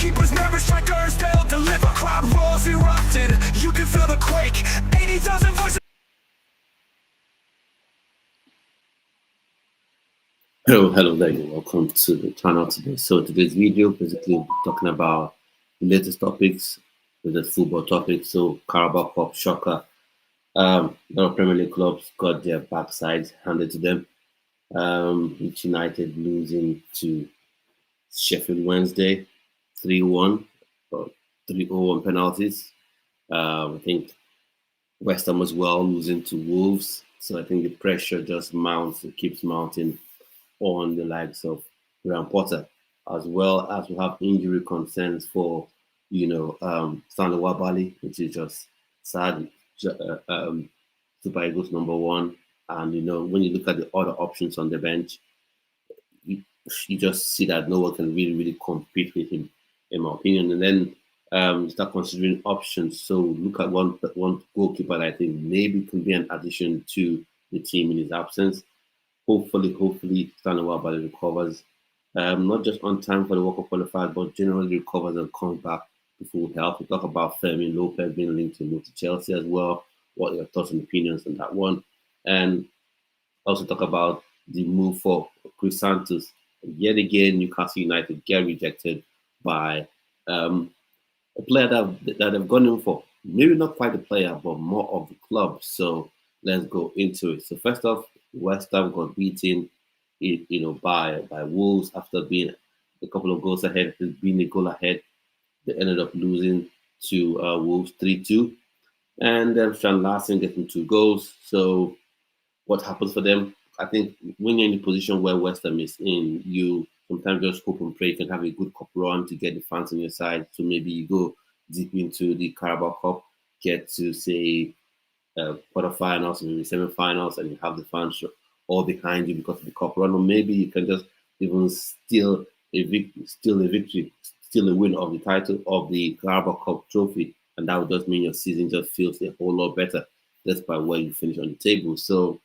Goalkeepers, never strikers, they'll deliver. Crowd roars erupted, you can feel the quake. 80,000 voices. Hello there, welcome to the channel today. So today's video basically we'll be talking about the latest topics, the football topics. So Carabao Cup shocker. A lot of Premier League clubs got their backsides handed to them. Leeds United losing to Sheffield Wednesday 3-1 or 3-0 penalties. I think West Ham as well losing to Wolves. So I think the pressure just mounts, it keeps mounting on the likes of Graham Potter, as well as we have injury concerns for, Stanley Nwabali, which is just sad. Super Eagles #1. And, when you look at the other options on the bench, you just see that no one can really compete with him, in my opinion. And then start considering options. So look at one goalkeeper that I think maybe can be an addition to the team in his absence. Hopefully, Stanley Nwabali recovers, not just on time for the World Cup qualifiers, but generally recovers and comes back to full health. We talk about Fermin Lopez being linked to move to Chelsea as well. What are your thoughts and opinions on that one? And also talk about the move for Chris Santos. Yet again, Newcastle United get rejected by a player that they've gone in for. Maybe not quite the player, but more of the club. So let's go into it. So first off, West Ham got beaten, by Wolves after being a couple of goals ahead. Being a goal ahead, they ended up losing to Wolves 3-2, and then Sean Larson getting 2 goals. So what happens for them? I think when you're in the position where West Ham is in, you sometimes just hope and pray you can have a good cup run to get the fans on your side. So maybe you go deep into the Carabao Cup, get to say quarterfinals, maybe semi-finals, and you have the fans all behind you because of the cup run, or maybe you can just even steal a victory, steal a win of the title of the Carabao Cup trophy, and that would just mean your season just feels a whole lot better, despite where you finish on the table. So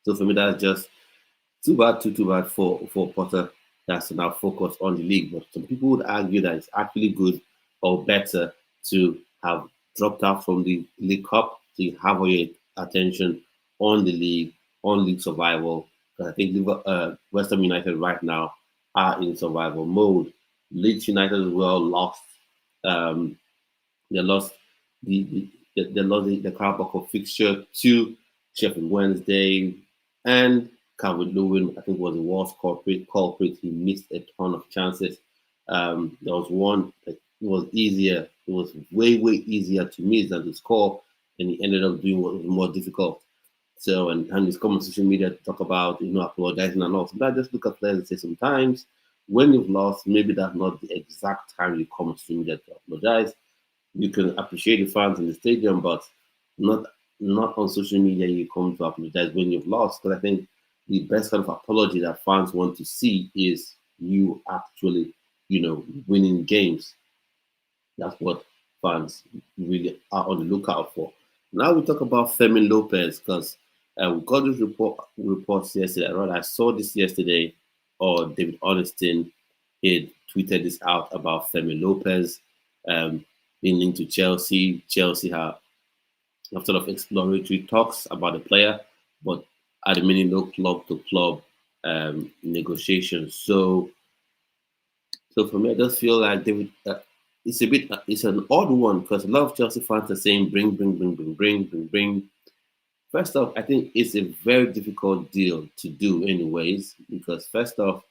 for me, that's just too bad for Potter. That's now focus on the league. But some people would argue that it's actually good or better to have dropped out from the League Cup, so you have all your attention on the league, on league survival. Because I think West Ham United right now are in survival mode. Leeds United as well lost. They lost the Carabao Cup fixture to Sheffield Wednesday, and Calvert Lewin, I think, was the worst culprit. He missed a ton of chances. There was one that was easier. It was way easier to miss than to score, and he ended up doing what was more difficult. So, and he's come on social media to talk about, apologizing and all. So I just look at players and say sometimes when you've lost, maybe that's not the exact time you come on social media to apologize. You can appreciate the fans in the stadium, but not on social media you come to apologize when you've lost. Because I think the best kind of apology that fans want to see is you actually, winning games. That's what fans really are on the lookout for. Now we talk about Fermin Lopez, because we got this reports yesterday. I saw this yesterday, or David Ornstein had tweeted this out about Fermin Lopez being linked to Chelsea. Chelsea have sort of exploratory talks about the player, but at the minute, no club-to-club negotiations. So for me, I just feel like David. It's an odd one because a lot of Chelsea fans are saying bring. First off, I think it's a very difficult deal to do, anyways, because first off,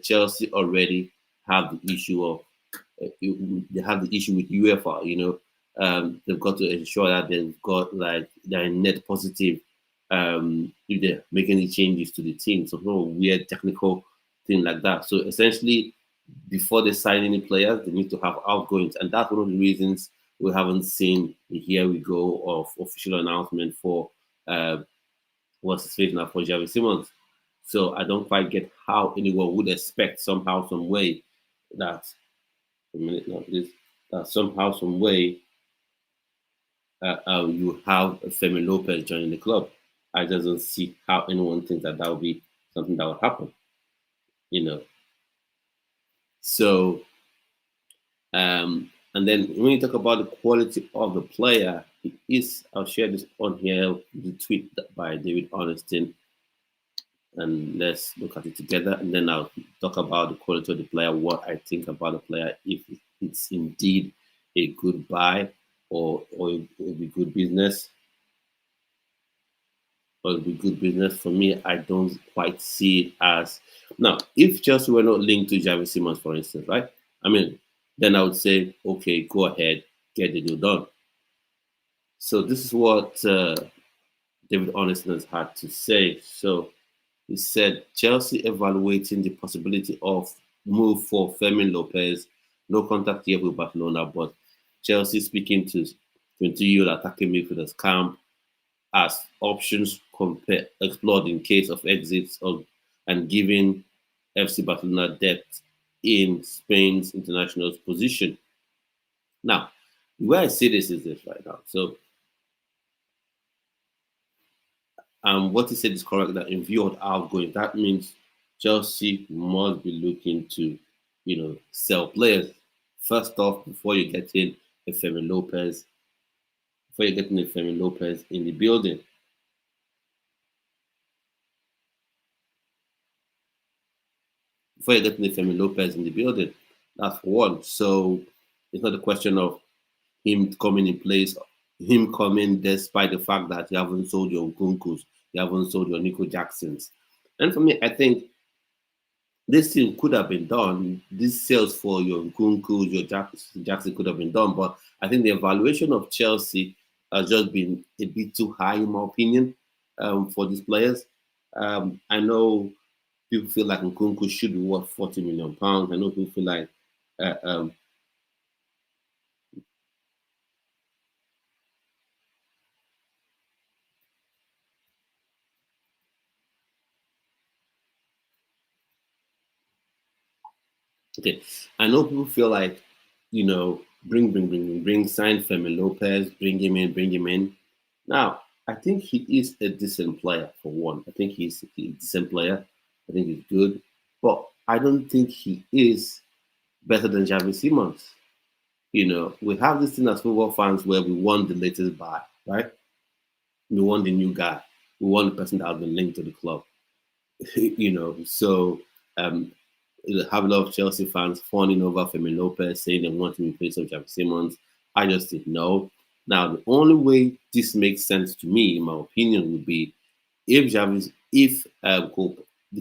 Chelsea already have the issue of they have the issue with UEFA. They've got to ensure that they're net positive if they make any changes to the team. So no weird technical thing like that. So essentially, before they sign any players, they need to have outgoings, and that's one of the reasons we haven't seen the here we go of official announcement for what's his face now for Javi Simons. So I don't quite get how anyone would expect somehow, some way that somehow, some way you have Fermin Lopez joining the club. I just don't see how anyone thinks that would be something that would happen. So And then when you talk about the quality of the player, it is, I'll share this on here, the tweet by David Ornstein, and let's look at it together. And then I'll talk about the quality of the player, what I think about the player, if it's indeed a good buy or it will be good business. Or it'll be good business. For me, I don't quite see it as now. If Chelsea were not linked to Javi Simons, for instance, right? I mean, then I would say, okay, go ahead, get the deal done. So this is what David Ornstein has had to say. So he said Chelsea evaluating the possibility of move for Fermin Lopez. No contact yet with Barcelona, but Chelsea speaking to 20-year-old attacking midfielders camp as options explored in case of exits and giving FC Barcelona depth in Spain's international position. Now, where I see this is this right now. So, what he said is correct that in view of outgoing, that means Chelsea must be looking to, sell players. First off, before you get in a Fermin Lopez, in the building. Before you get in Fermin Lopez in the building, that's one. So it's not a question of him coming in place, him coming despite the fact that you haven't sold your Nkunkus, you haven't sold your Nico Jacksons. And for me, I think this thing could have been done. This sales for your Nkunku, your Jackson could have been done, but I think the evaluation of Chelsea has just been a bit too high, in my opinion, for these players. I know people feel like Nkunku should be worth £40 million. I know people feel like uh, um, okay. I know people feel like, bring, sign Femi Lopez, bring him in, bring him in. Now, I think he is a decent player for one. I think he's a decent player. I think he's good, but I don't think he is better than Javi Simons. We have this thing as football fans where we want the latest buy, right? We want the new guy. We want the person that has been linked to the club. So um, you have a lot of Chelsea fans fawning over Femi Lopez, saying they want him in place of Javi Simons. I just think no. Now, the only way this makes sense to me, in my opinion, would be if the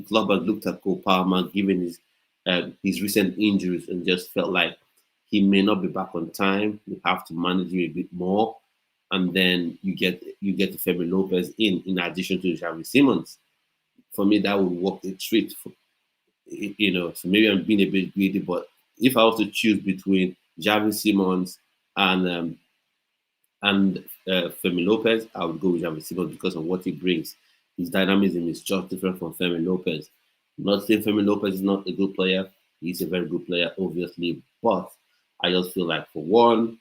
club had looked at Cole Palmer, given his recent injuries, and just felt like he may not be back on time, we have to manage him a bit more, and then you get the Femi Lopez in addition to Javi Simons. For me, that would work a treat. So maybe I'm being a bit greedy, but if I was to choose between Javi Simons and Femi Lopez, I would go with Javi Simons because of what he brings. His dynamism is just different from Femi Lopez. I'm not saying Femi Lopez is not a good player. He's a very good player, obviously, but I just feel like for one,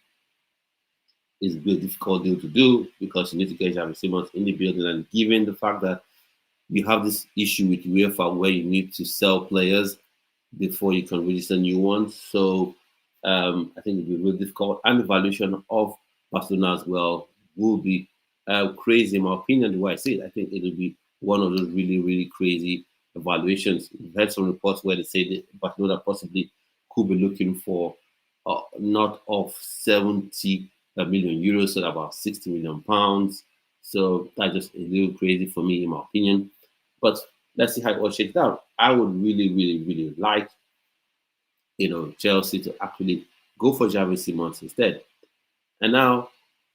it's a bit difficult deal to do because you need to get Javi Simons in the building, and given the fact that you have this issue with UEFA where you need to sell players before you can register new ones. So I think it'll be really difficult. And the valuation of Barcelona as well will be crazy, in my opinion, the way I see it. I think it'll be one of those really, really crazy evaluations. We've had some reports where they say that Barcelona possibly could be looking for not of 70 million euros, so about 60 million pounds. So that's just a little crazy for me, in my opinion. But let's see how it all shakes out. I would really, really, really like, Chelsea to actually go for Javi Simons instead. And now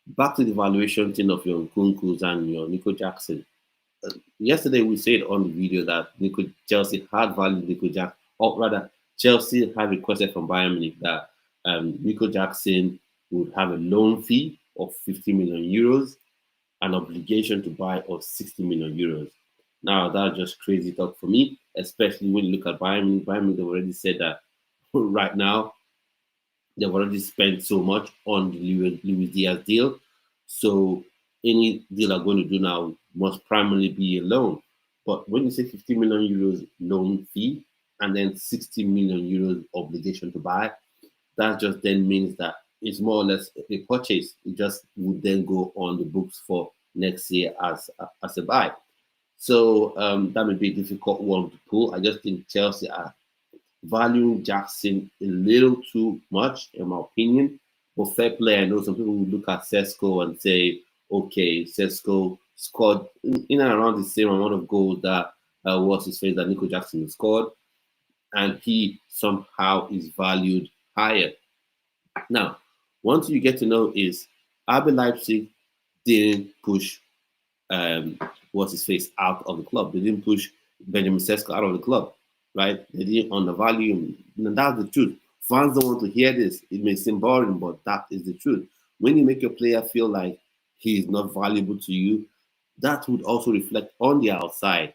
back to the valuation thing of your Nkunkus and your Nico Jackson. Yesterday we said on the video that Chelsea had valued Nico Jackson, or rather, Chelsea had requested from Bayern Munich that Nico Jackson would have a loan fee of 50 million euros, an obligation to buy of 60 million euros. Now that's just crazy talk for me, especially when you look at Bayern Munich. Bayern Munich have already said that right now they've already spent so much on the Luis Diaz deal. So any deal they're going to do now must primarily be a loan. But when you say 50 million euros loan fee and then 60 million euros obligation to buy, that just then means that it's more or less a purchase. It just would then go on the books for next year as a buy. So that may be a difficult one to pull. I just think Chelsea are valuing Jackson a little too much, in my opinion. But fair play, I know some people will look at Sesko and say, okay, Sesko scored in and around the same amount of goals that was his face that Nico Jackson scored, and he somehow is valued higher. Now, one thing you get to know is RB Leipzig didn't push what's his face out of the club. They didn't push Benjamin Sesko out of the club, right? They didn't undervalue him. And that's the truth. Fans don't want to hear this. It may seem boring, but that is the truth. When you make your player feel like he is not valuable to you, that would also reflect on the outside.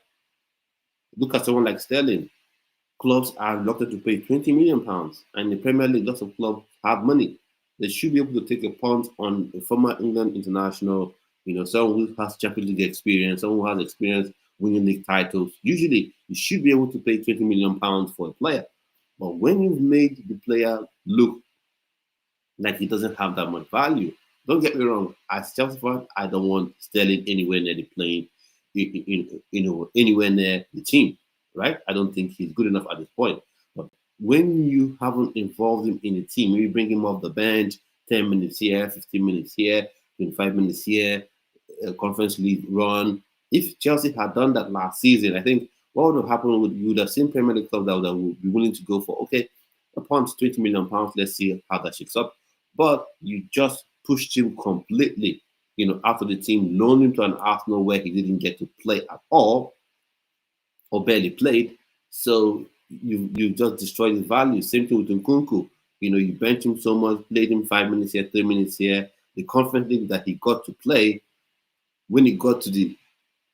Look at someone like Sterling. Clubs are reluctant to pay £20 million, and in the Premier League, lots of clubs have money. They should be able to take a punt on a former England international, someone who has Champions League experience, someone who has experience winning league titles. Usually, you should be able to pay £20 million for a player. But when you've made the player look like he doesn't have that much value, don't get me wrong. As Chelsea fan, I don't want Sterling anywhere near the playing, anywhere near the team, right? I don't think he's good enough at this point. But when you haven't involved him in the team, maybe bring him off the bench, 10 minutes here, 15 minutes here, 25 minutes here, a Conference League run. If Chelsea had done that last season, I think what would have happened you would have seen Premier League clubs that would be willing to go for, okay, a pound, £20 million, let's see how that shakes up. But you just pushed him completely, after the team, loaned him to an Arsenal where he didn't get to play at all or barely played. So you just destroyed his value. Same thing with Nkunku. You bench him so much, played him 5 minutes here, 3 minutes here. The Conference League that he got to play, when he got to the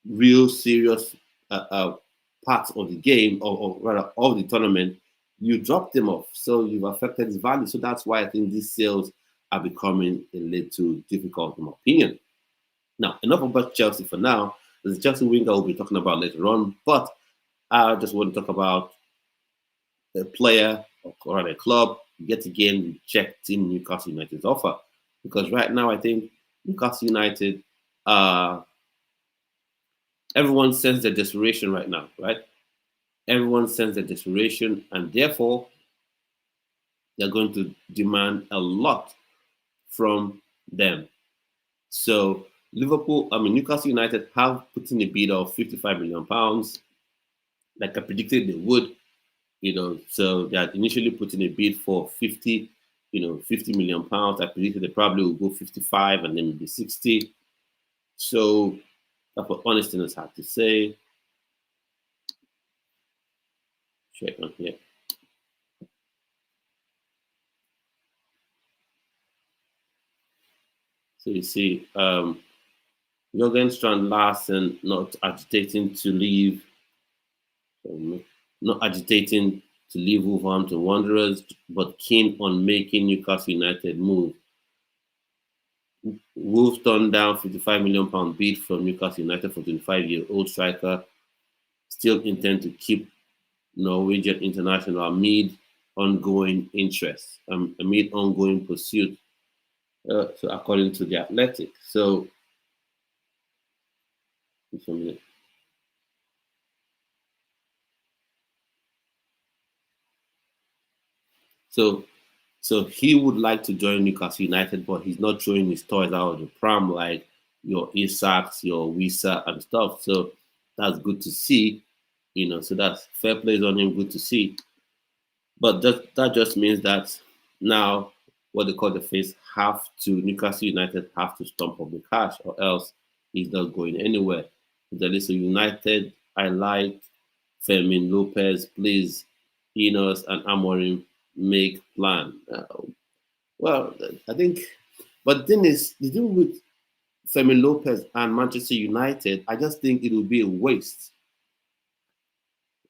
real serious parts of the game, or rather of the tournament, you dropped him off. So you've affected his value. So that's why I think these sales are becoming a little difficult, in my opinion. Now, enough about Chelsea for now. There's a Chelsea winger we'll be talking about later on, but I just want to talk about a player or a club yet again checked in Newcastle United's offer. Because right now, I think Newcastle United, everyone senses their desperation right now, right? Everyone senses their desperation, and therefore, they're going to demand a lot from them. So Newcastle United have put in a bid of £55 million, like I predicted they would, so they had initially put in a bid for £50 million. I predicted they probably will go 55 and then maybe 60. So that's what honestiness had to say. Check on here. So you see, Jurgen Strand Larsen not agitating to leave Wolverhampton Wanderers, but keen on making Newcastle United move. Wolves turned down £55 million bid from Newcastle United for 25-year-old striker. Still intend to keep Norwegian international amid ongoing interest, amid ongoing pursuit. So according to the Athletic. So, just a minute. So he would like to join Newcastle United, but he's not throwing his toys out of the pram like your Isaacs, your Wisa, and stuff. So that's good to see, So that's fair plays on him, good to see. But that just means that now what they call the face Newcastle United have to stump up the cash, or else he's not going anywhere. The list of United, I like Fermin Lopez, please, Enos and Amorim make plan. Well, I think, but the thing is, the thing with Fermin Lopez and Manchester United, I just think it would be a waste.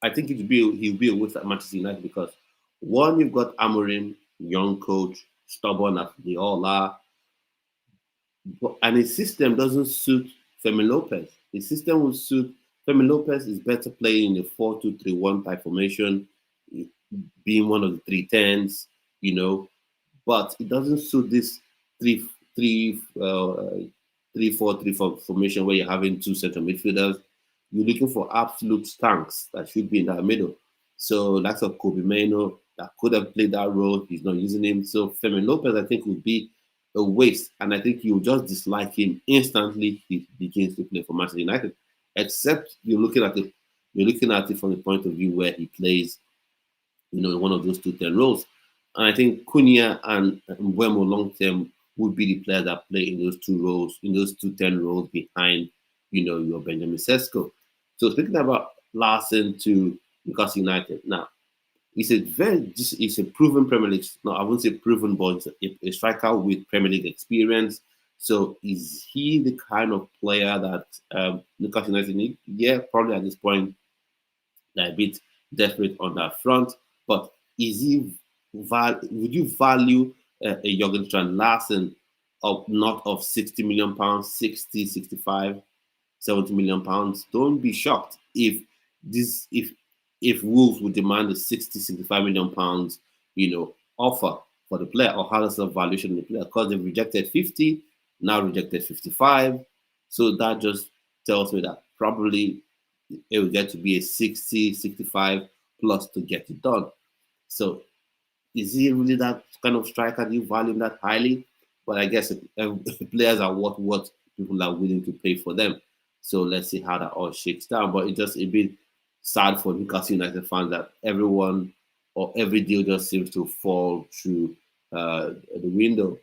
I think he'll be a waste at Manchester United because one, you've got Amorim, young coach, stubborn as they all are, and his system doesn't suit Fermin Lopez. His system will suit Fermin Lopez is better playing in a 4-2-3-1 type formation, being one of the 3 10s, but it doesn't suit this three three 3-4-3 formation where you're having two central midfielders. You're looking for absolute tanks that should be in that middle. So that's a Kobe Mano that could have played that role. He's not using him. So Femi Lopez, I think, would be a waste. And I think you just dislike him instantly he begins to play for Manchester United. Except you're looking at it from the point of view where he plays, in one of those 2-10 roles. And I think Cunha and Mbeumo long term would be the players that play in those two roles, in those 2-10 roles behind, your Benjamin Sesko. So speaking about Larson to Newcastle United, now he's a proven Premier League. No, I wouldn't say proven, but a striker with Premier League experience. So is he the kind of player that Newcastle United need? Yeah, probably at this point they're a bit desperate on that front. But would you value a Jurgen Strand Larsen of not of 60 million pounds, 60, 65, 70 million pounds? Don't be shocked if Wolves would demand a 60, 65 million pounds, offer for the player, or how does the valuation of the player? Because they've rejected 50, now rejected 55. So that just tells me that probably it will get to be a 60, 65 plus to get it done. So is he really that kind of striker? Do you value him that highly? But I guess players are what people are willing to pay for them. So let's see how that all shakes down. But it's just a bit sad for Newcastle United fans that everyone or every deal just seems to fall through the window.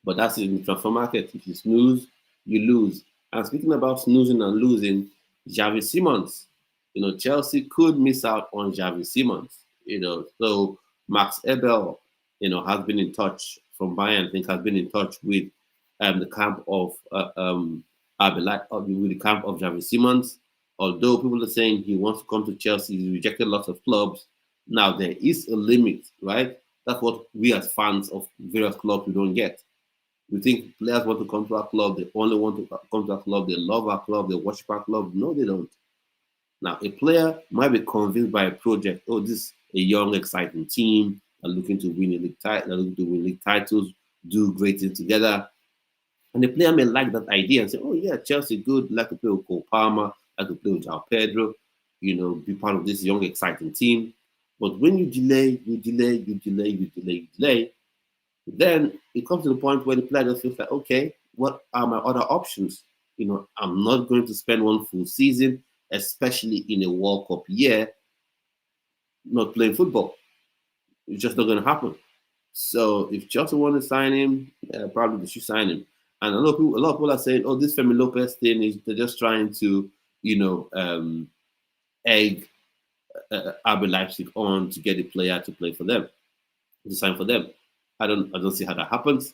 But that's in the transfer market. If you snooze, you lose. And speaking about snoozing and losing, Xavi Simons, Chelsea could miss out on Xavi Simons. So Max Ebel, has been in touch from Bayern. I think has been in touch with the camp of with the camp of Xavi Simons. Although people are saying he wants to come to Chelsea, he's rejected lots of clubs. Now there is a limit, right? That's what we as fans of various clubs we don't get. We think players want to come to our club. They only want to come to our club. They love our club. They worship our club. No, they don't. Now, a player might be convinced by a project. Oh, this is a young, exciting team. They're looking to win a league title. They're looking to win league titles, do great things together. And the player may like that idea and say, "Oh yeah, Chelsea good. Like to play with Cole Palmer. Like to play with João Pedro. Be part of this young, exciting team." But when you delay, then it comes to the point where the player just feels like, okay, what are my other options? I'm not going to spend one full season, especially in a World Cup year, not playing football. It's just not going to happen. So if Chelsea want to sign him, probably they should sign him. And a lot of people are saying, oh, this Femi Lopez thing is they're just trying to, egg RB Leipzig on to get the player to play for them, to sign for them. I don't see how that happens.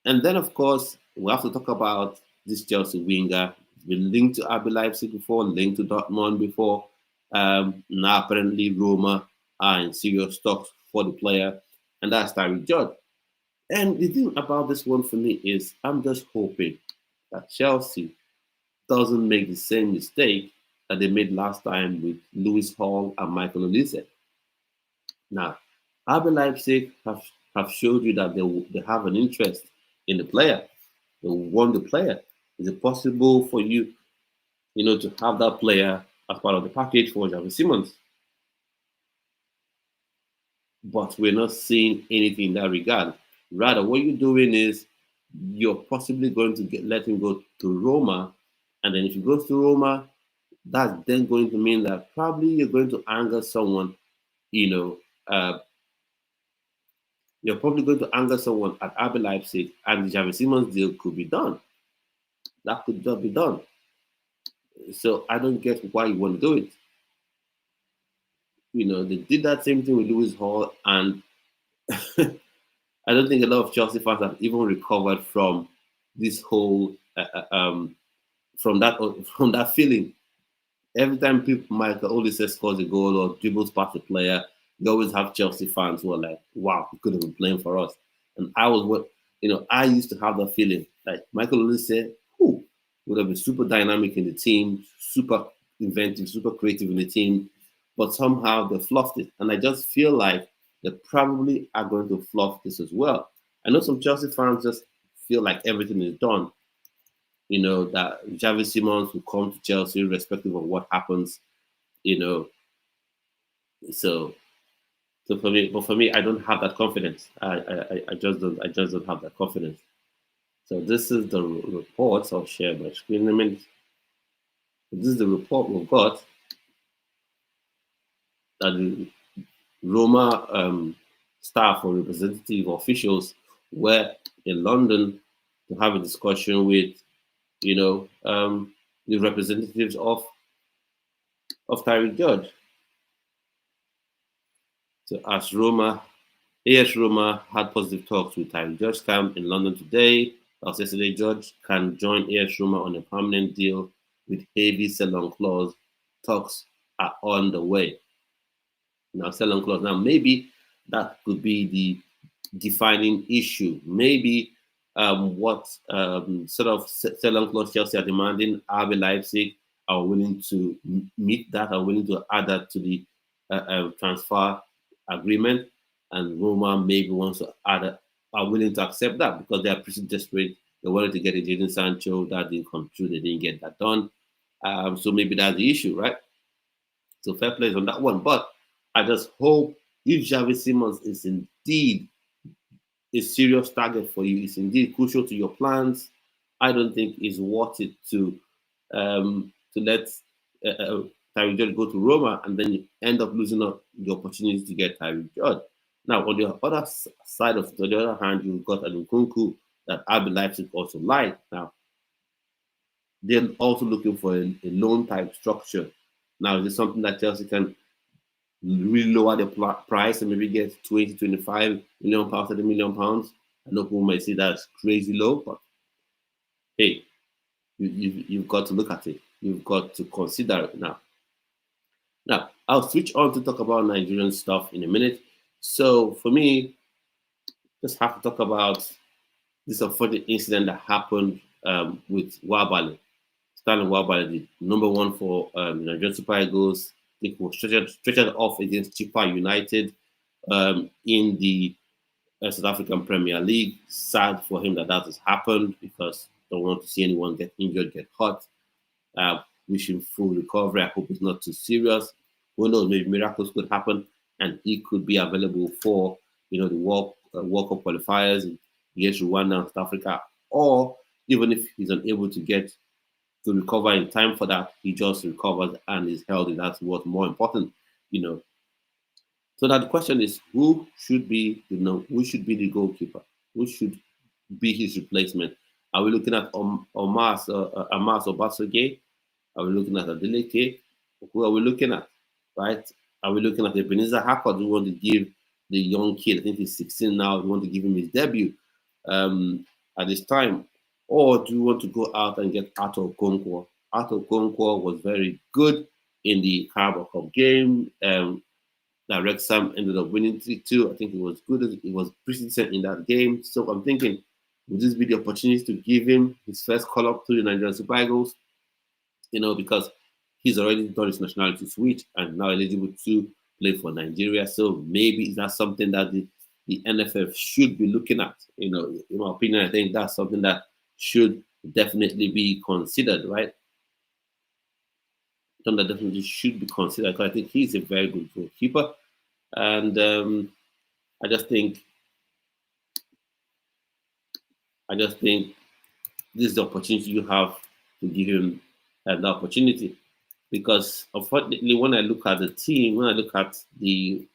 And then, of course, we have to talk about this Chelsea winger. He's been linked to RB Leipzig before, linked to Dortmund before. Now, apparently, Roma are in serious talks for the player, and that's Tyreek George. And the thing about this one for me is I'm just hoping that Chelsea doesn't make the same mistake that they made last time with Lewis Hall and Michael Olise. Now, RB Leipzig have showed you that they have an interest in the player. They want the player. Is it possible for you, to have that player as part of the package for Xavi Simons? But we're not seeing anything in that regard. Rather, what you're doing is you're possibly going to let him go to Roma, and then if he goes to Roma, that's then going to mean that probably you're going to anger someone, you're probably going to anger someone at RB Leipzig, and the Xavi Simons deal could be done. That could just be done. So I don't get why you want to do it. They did that same thing with Lewis Hall, and I don't think a lot of Chelsea fans have even recovered from this whole from that feeling. Every time Michael Olise scores a goal or dribbles past the player, you always have Chelsea fans who are like, "Wow, he could have been playing for us." And I used to have that feeling. Like Michael Olise, who would have been super dynamic in the team, super inventive, super creative in the team, but somehow they fluffed it. And I just feel like they probably are going to fluff this as well. I know some Chelsea fans just feel like everything is done. That Javi Simons will come to Chelsea irrespective of what happens. You know, so for me, I don't have that confidence. I just don't have that confidence. So this is the reports. I'll share my screen in a minute. This is the report we've got that the Roma staff or representative officials were in London to have a discussion with, the representatives of Tyreek Judge. So as AS Roma had positive talks with Tyreek Judge camp in London today. As yesterday, Judge can join AS Roma on a permanent deal with heavy sell-on clause. Talks are on the way. Now, sell-on clause. Now, maybe that could be the defining issue. Maybe what sort of sell-on clause Chelsea are demanding, RB Leipzig are willing to meet that, are willing to add that to the transfer agreement, and Roma maybe wants to add, are willing to accept that because they are pretty desperate. They wanted to get a Jadon Sancho, that didn't come true. They didn't get that done. So maybe that's the issue, right? So fair play on that one. But I just hope if Javi Simons is indeed a serious target for you, is indeed crucial to your plans, I don't think it's worth it to let Tyreek Judge go to Roma and then you end up losing the opportunity to get Tyreek Judge. Now, on the other side of the other hand, you've got an Nkunku that RB Leipzig also like. Now, they're also looking for a loan type structure. Now, is it something that Chelsea can really lower the price and maybe get 20, 25 million pounds, 30 million pounds? I know people might say that's crazy low, but hey, you've got to look at it. You've got to consider it now. Now, I'll switch on to talk about Nigerian stuff in a minute. So for me, just have to talk about this unfortunate incident that happened with Nwabali. Stanley Nwabali, the number one for Nigerian Super Eagles. I think was stretchered off against Chippa United in the South African Premier League. Sad for him that has happened because don't want to see anyone get injured, get hurt. Wish him full recovery. I hope it's not too serious. Who knows? Maybe miracles could happen, and he could be available for the World Cup qualifiers against Rwanda and South Africa. Or even if he's unable to recover in time for that, he just recovers and is healthy. That's what's more important. So that the question is, who should be the goalkeeper? Who should be his replacement? Are we looking at Amas Obasoge? Are we looking at Adeleke? Who are we looking at? Right? Are we looking at Ebenezer Harper? Do we want to give the young kid, I think he's 16 now, do we want to give him his debut at this time? Or do you want to go out and get Arthur Okonkwo? Arthur Okonkwo was very good in the Carabao Cup game. That Wrexham ended up winning 3-2. I think it was good. It was pretty decent in that game. So I'm thinking, would this be the opportunity to give him his first call up to the Nigerian Super Eagles? Because he's already done his nationality switch and now eligible to play for Nigeria. So maybe that's something that the NFF should be looking at. In my opinion, I think that's something that should definitely be considered, right? Something that definitely should be considered because I think he's a very good goalkeeper. And I just think this is the opportunity you have to give him the opportunity. Because unfortunately, when I look at the team, when I look at the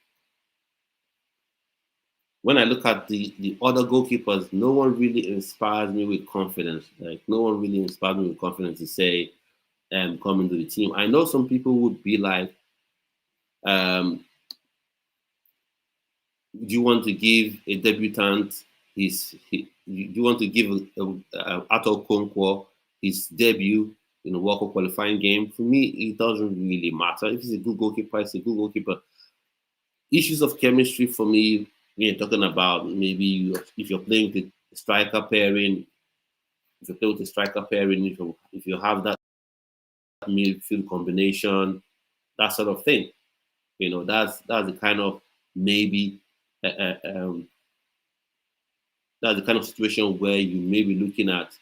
other goalkeepers, no one really inspires me with confidence. Like no one really inspires me with confidence to say, come into the team. I know some people would be like, do you want to give a debutant do you want to give Arthur Okonkwo his debut in a World Cup qualifying game? For me, it doesn't really matter. If he's a good goalkeeper, it's a good goalkeeper. Issues of chemistry for me, we're talking about maybe if you're playing with a striker pairing, if you have that midfield combination, that sort of thing. That's the kind of maybe that's the kind of situation where you may be looking at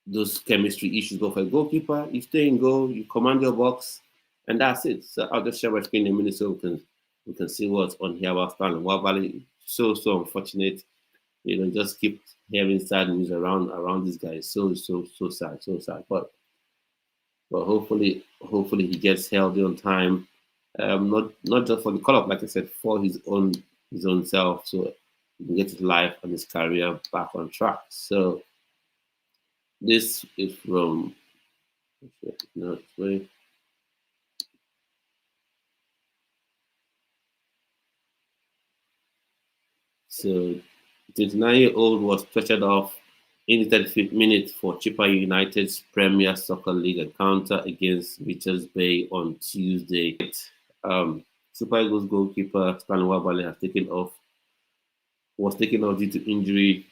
those chemistry issues. But for a goalkeeper, you stay in goal, you command your box, and that's it. So I'll just share my screen in a minute so we can see what's on here about Stanley Nwabali. So unfortunate. Just keep hearing sad news around this guy. So sad, so sad. But hopefully he gets healthy on time. Not just for the call up, like I said, for his own self, so he can get his life and his career back on track. So this is from no, wait. So 29-year-old was pressured off in the 35th minute for Chippa United's Premier Soccer League encounter against Richards Bay on Tuesday. Super Eagles goalkeeper Stanley Nwabali was taken off due to injury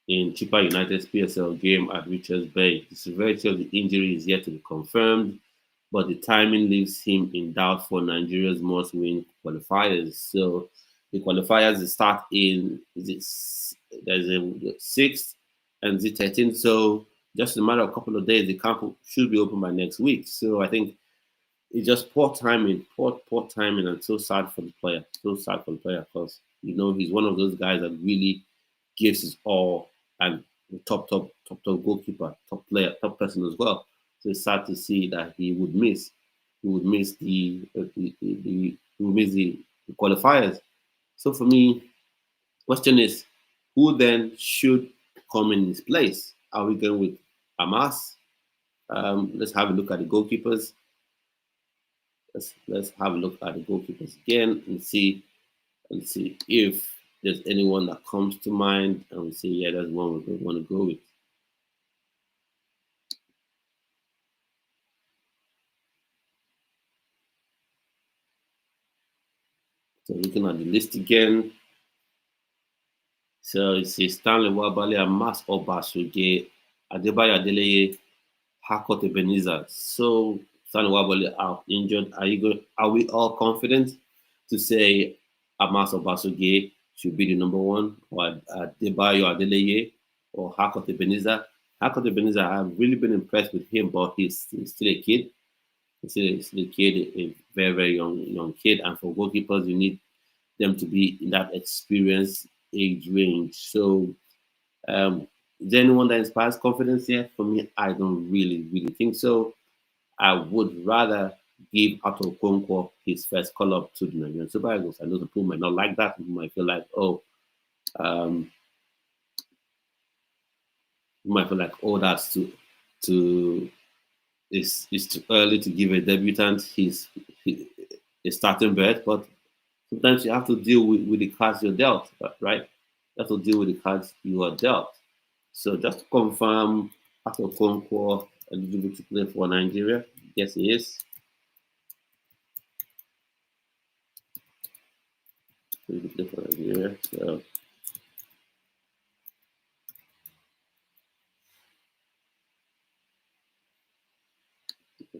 in Chippa United's PSL game at Richards Bay. The severity of the injury is yet to be confirmed, but the timing leaves him in doubt for Nigeria's must-win qualifiers. So the qualifiers start in there's a 6th and the 13th. So just in a matter of a couple of days, the camp should be open by next week. So I think it's just poor timing, poor timing, and so sad for the player. So sad for the player because he's one of those guys that really gives his all and the top goalkeeper, top player, top person as well. So it's sad to see that he would miss the qualifiers. So for me, question is, who then should come in his place? Are we going with Amas? Let's have a look at the goalkeepers. Let's have a look at the goalkeepers again and see if there's anyone that comes to mind, and we say, yeah, that's one we want to go with. So looking at the list again. So you see Stanley Nwabali, Amas Obasuge, Adebayo Adeleye, Hakot Ebenezer. So Stanley Nwabali out injured. Are we all confident to say Amas Obasuge should be the number one, or Adebayo Adeleye, or Hakot Ebenezer? Hakot Ebenezer, I've really been impressed with him, but he's still a kid. He's still a kid, a very, very young kid. And for goalkeepers, you need them to be in that experience age range. So is there anyone that inspires confidence here? For me, I don't really think so. I would rather give Ato Okonkwo his first call up to the Nigerian Super Eagles. I know the people might not like that. People might feel like, that's it's too early to give a debutant his starting berth. But sometimes you have to deal with the cards you're dealt, right? You have to deal with the cards you are dealt. So just to confirm, Ato Okonkwo eligible to play for Nigeria? Yes, he is. Eligible to play for Nigeria.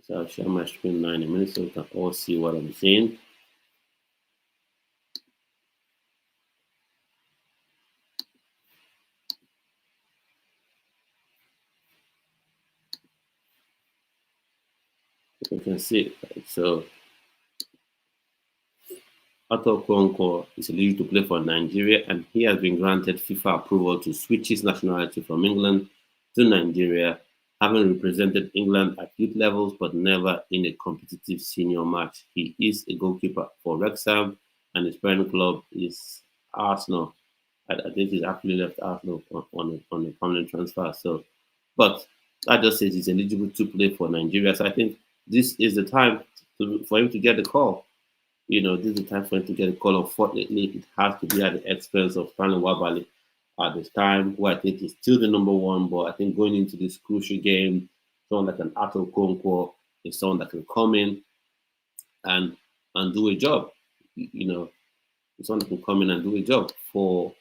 So I'll share my screen now in a minute so we can all see what I'm saying. You can see it. So Ato Okonkwo is eligible to play for Nigeria, and he has been granted FIFA approval to switch his nationality from England to Nigeria, having represented England at youth levels but never in a competitive senior match. He is a goalkeeper for Wrexham, and his parent club is Arsenal. I think he's actually left Arsenal on a permanent transfer. So, but that just says he's eligible to play for Nigeria. So I think this is the time for him to get the call. This is the time for him to get a call. Unfortunately, it has to be at the expense of Stanley Nwabali at this time, who I think is still the number one. But I think going into this crucial game, someone like an Ato Okonkwo is someone that can come in and do a job. Someone that can come in and do a job for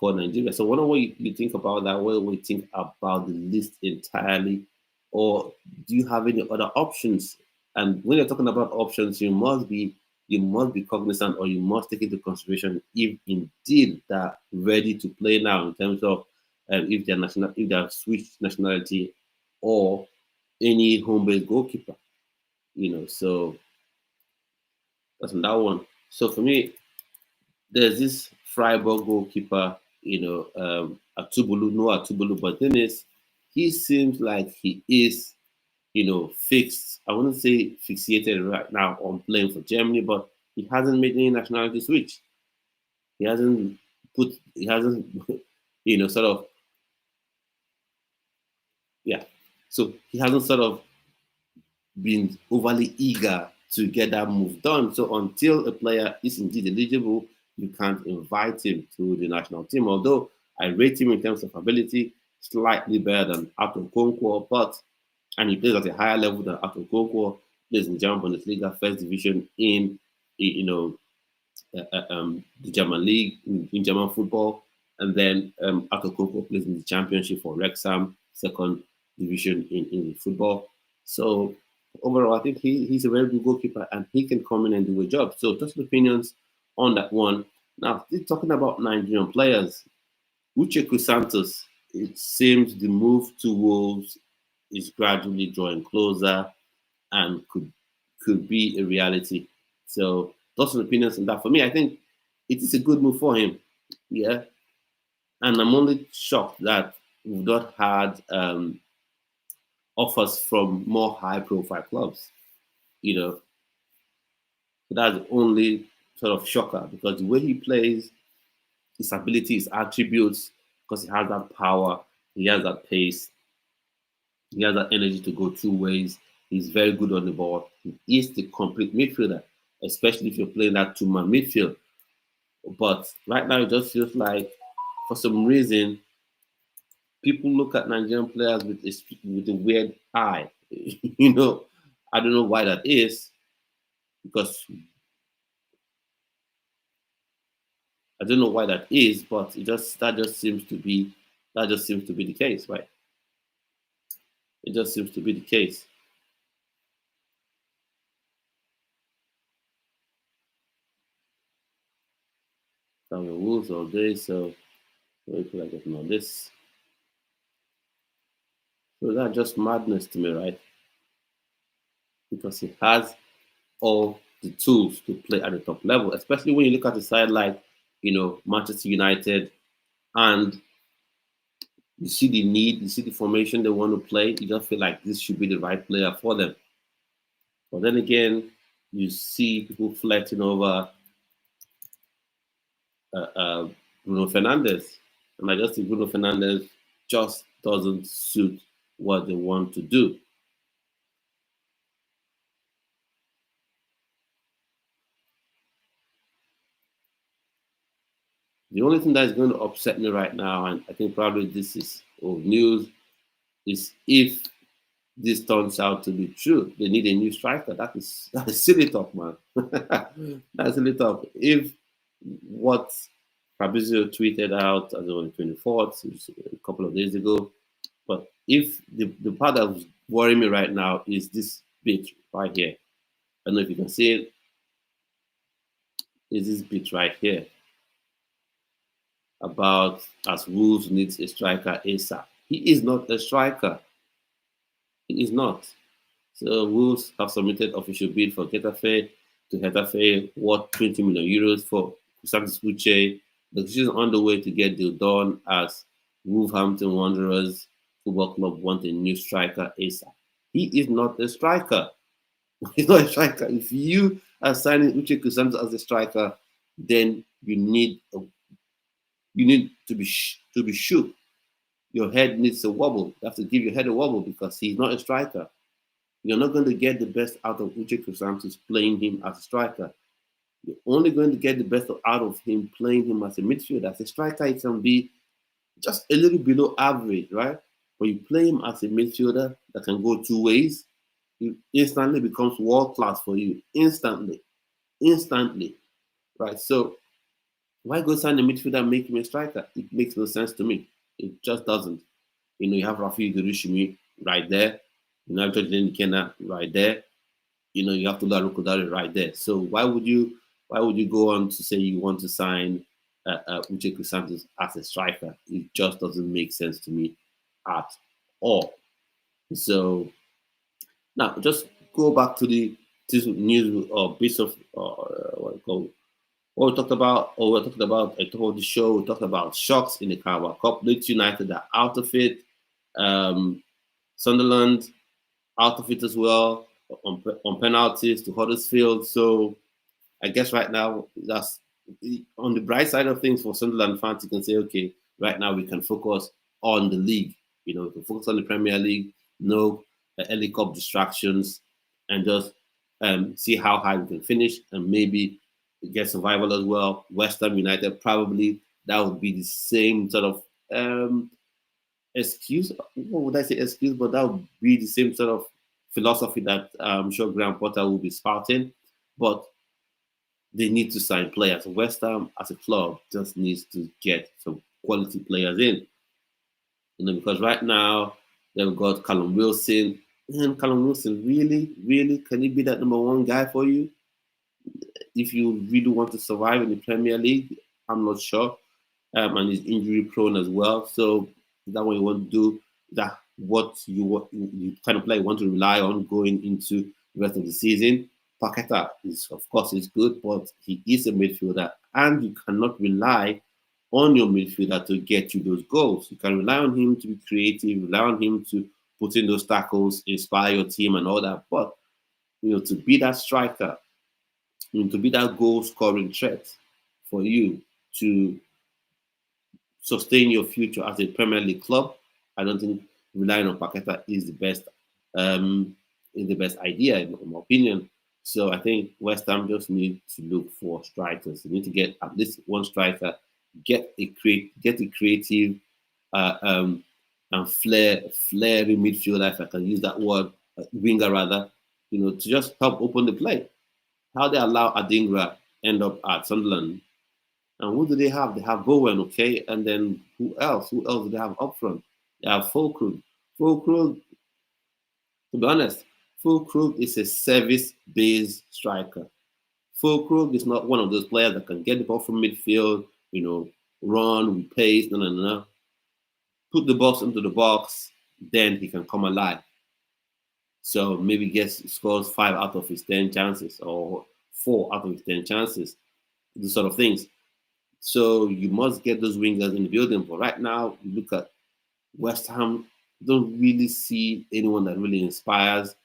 Nigeria. So, what do you think about that? What do you think about the list entirely, or do you have any other options? And when you're talking about options, you must be you must be cognizant, or you must take into consideration if indeed they're ready to play now, in terms of if they're national, if they have switched nationality, or any home-based goalkeeper. So that's that one. So for me, there's this Freiburg goalkeeper, Atubulu, no Atubulu, but then he seems like he is, fixed. I wouldn't say fixated right now on playing for Germany, but he hasn't made any nationality switch. He hasn't he hasn't, sort of, yeah. So he hasn't sort of been overly eager to get that move done. So until a player is indeed eligible, you can't invite him to the national team. Although I rate him in terms of ability slightly better than Ato Konkwo, and he plays at a higher level than Ato Konkwo, plays in German Bundesliga, first division in the German league, in German football, and then Ato Konkwo plays in the championship for Wrexham, second division in football. So overall, I think he's a very good goalkeeper, and he can come in and do a job. So just opinions on that one. Now, talking about Nigerian players, Uche Santos, it seems the move to Wolves is gradually drawing closer and could be a reality. So those are opinions on that. For me, I think it is a good move for him. Yeah. And I'm only shocked that we've not had offers from more high profile clubs. So that's the only sort of shocker, because the way he plays, his ability, his attributes, because he has that power, he has that pace, he has that energy to go two ways. He's very good on the ball. He is the complete midfielder, especially if you're playing that two-man midfield. But right now, it just feels like, for some reason, people look at Nigerian players with a weird eye. I don't know why that is, because I don't know why that is, but that just seems to be the case, right? It just seems to be the case. Some rules all day, so we feel like getting on this. So that's just madness to me, right? Because he has all the tools to play at the top level, especially when you look at the side like, Manchester United, and you see the need, you see the formation they want to play, you just feel like this should be the right player for them. But then again, you see people flirting over Bruno Fernandes, and I just think Bruno Fernandes just doesn't suit what they want to do. The only thing that is going to upset me right now, and I think probably this is old news, is if this turns out to be true. They need a new striker. That is silly talk, man. That's silly talk. If what Fabrizio tweeted out as on the 24th, a couple of days ago, but if the part that was worrying me right now is this bit right here. I don't know if you can see it. Is this bit right here about as Wolves needs a striker ASAP. He is not a striker. He is not. So Wolves have submitted official bid for Getafe to Getafe, worth 20 million euros for Santos Uche. The decision is on the way to get deal done, as Wolverhampton Wanderers Football Club want a new striker ASAP. He is not a striker. He's not a striker. If you are signing Uche Santos as a striker, then you need to be shook. Your head needs a wobble. You have to give your head a wobble, because he's not a striker. You're not going to get the best out of Uche Santos playing him as a striker. You're only going to get the best out of him playing him as a midfielder. As a striker, he can be just a little below average, right? But you play him as a midfielder that can go two ways, he instantly becomes world class for you. Instantly. Right? So why go sign a midfielder and make him a striker? It makes no sense to me. It just doesn't. You have Rafi Gurushimi right there. You have George Kena right there. you have to learn Rodari right there. So why would you go on to say you want to sign Uche Santos as a striker? It just doesn't make sense to me at all. So now just go back to the this news or piece of what we call what we talked about, or we talked about. I told the show. We talked about shocks in the Carabao Cup. Leeds United are out of it. Um, Sunderland out of it as well on penalties to Huddersfield. So I guess right now that's on the bright side of things for Sunderland fans. You can say, okay, right now we can focus on the league. We can focus on the Premier League, no early cup distractions, and just see how high we can finish, and maybe get survival as well. West Ham United probably that would be the same sort of excuse. What would I say excuse? But that would be the same sort of philosophy that I'm sure Graham Potter will be spouting. But they need to sign players. West Ham as a club just needs to get some quality players in. Because right now they've got Callum Wilson. And Callum Wilson, really, really, can he be that number one guy for you? If you really want to survive in the Premier League, I'm not sure. And he's injury prone as well. So is that what you want to do? Is that what you kind of play you want to rely on going into the rest of the season? Paqueta is, of course, is good, but he is a midfielder, and you cannot rely on your midfielder to get you those goals. You can rely on him to be creative, rely on him to put in those tackles, inspire your team, and all that. But to be that striker, to be that goal-scoring threat for you to sustain your future as a Premier League club, I don't think relying on Paqueta is the best idea in my opinion. So I think West Ham just need to look for strikers. They need to get at least one striker, get a creative and flary midfielder, if I can use that word, winger rather, to just help open the play. How they allow Adingra end up at Sunderland. And who do they have? They have Bowen, okay? And then who else? Who else do they have up front? They have Fulkrug. Fulkrug, to be honest, Fulkrug is a service-based striker. Fulkrug is not one of those players that can get the ball from midfield, run with pace, no. Put the box into the box, then he can come alive. So maybe scores 5 out of his 10 chances or 4 out of his 10 chances, these sort of things. So you must get those wingers in the building. But right now, you look at West Ham, don't really see anyone that really inspires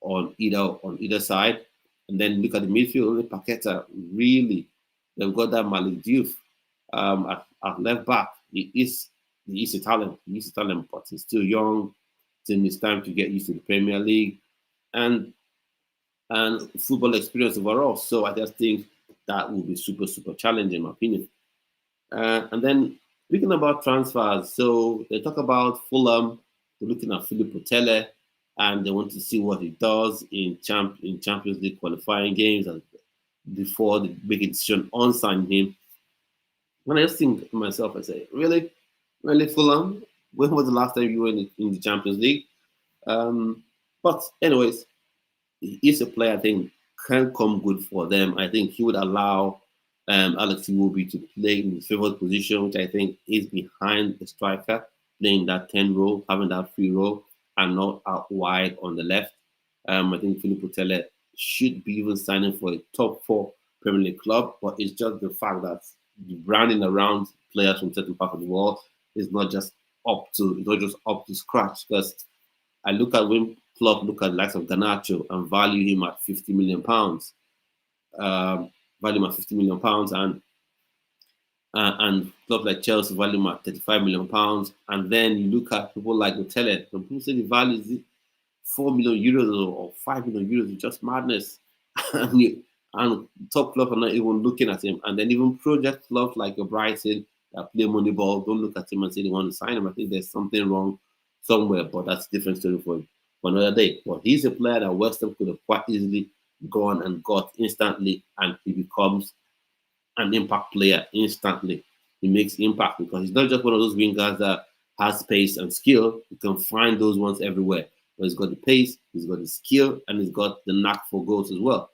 on either side. And then look at the midfield, only Paqueta, really. They've got that Malik Diouf at left back. He is a talent. He's a talent, but he's still young. It's time to get used to the Premier League and football experience overall. So I just think that will be super, super challenging, in my opinion. And then speaking about transfers, so they talk about Fulham. They're looking at Philippe Otele, and they want to see what he does in Champions League qualifying games and before they make a decision on signing him. And I just think to myself, I say, really, Fulham? When was the last time you were in the Champions League? But anyways, he's a player I think can come good for them. I think he would allow Alex Iwobi to play in his favorite position, which I think is behind the striker, playing that 10 role, having that free role, and not out wide on the left. I think Philippe Otele should be even signing for a top 4 Premier League club, but it's just the fact that the branding around players from certain parts of the world is not just up to scratch. Because I look at when Klopp look at the likes of Garnacho and value him at £50 million, and clubs like Chelsea value him at £35 million, and then you look at people like Otele, and people say the value is €4 million or €5 million. It's just madness. And top clubs are not even looking at him, and then even project clubs like Brighton that play Moneyball don't look at him and say they want to sign him. I think there's something wrong somewhere, but that's a different story for another day. But he's a player that West Ham could have quite easily gone and got instantly, and he becomes an impact player instantly. He makes impact because he's not just one of those wingers that has pace and skill. You can find those ones everywhere. but he's got the pace, he's got the skill, and he's got the knack for goals as well.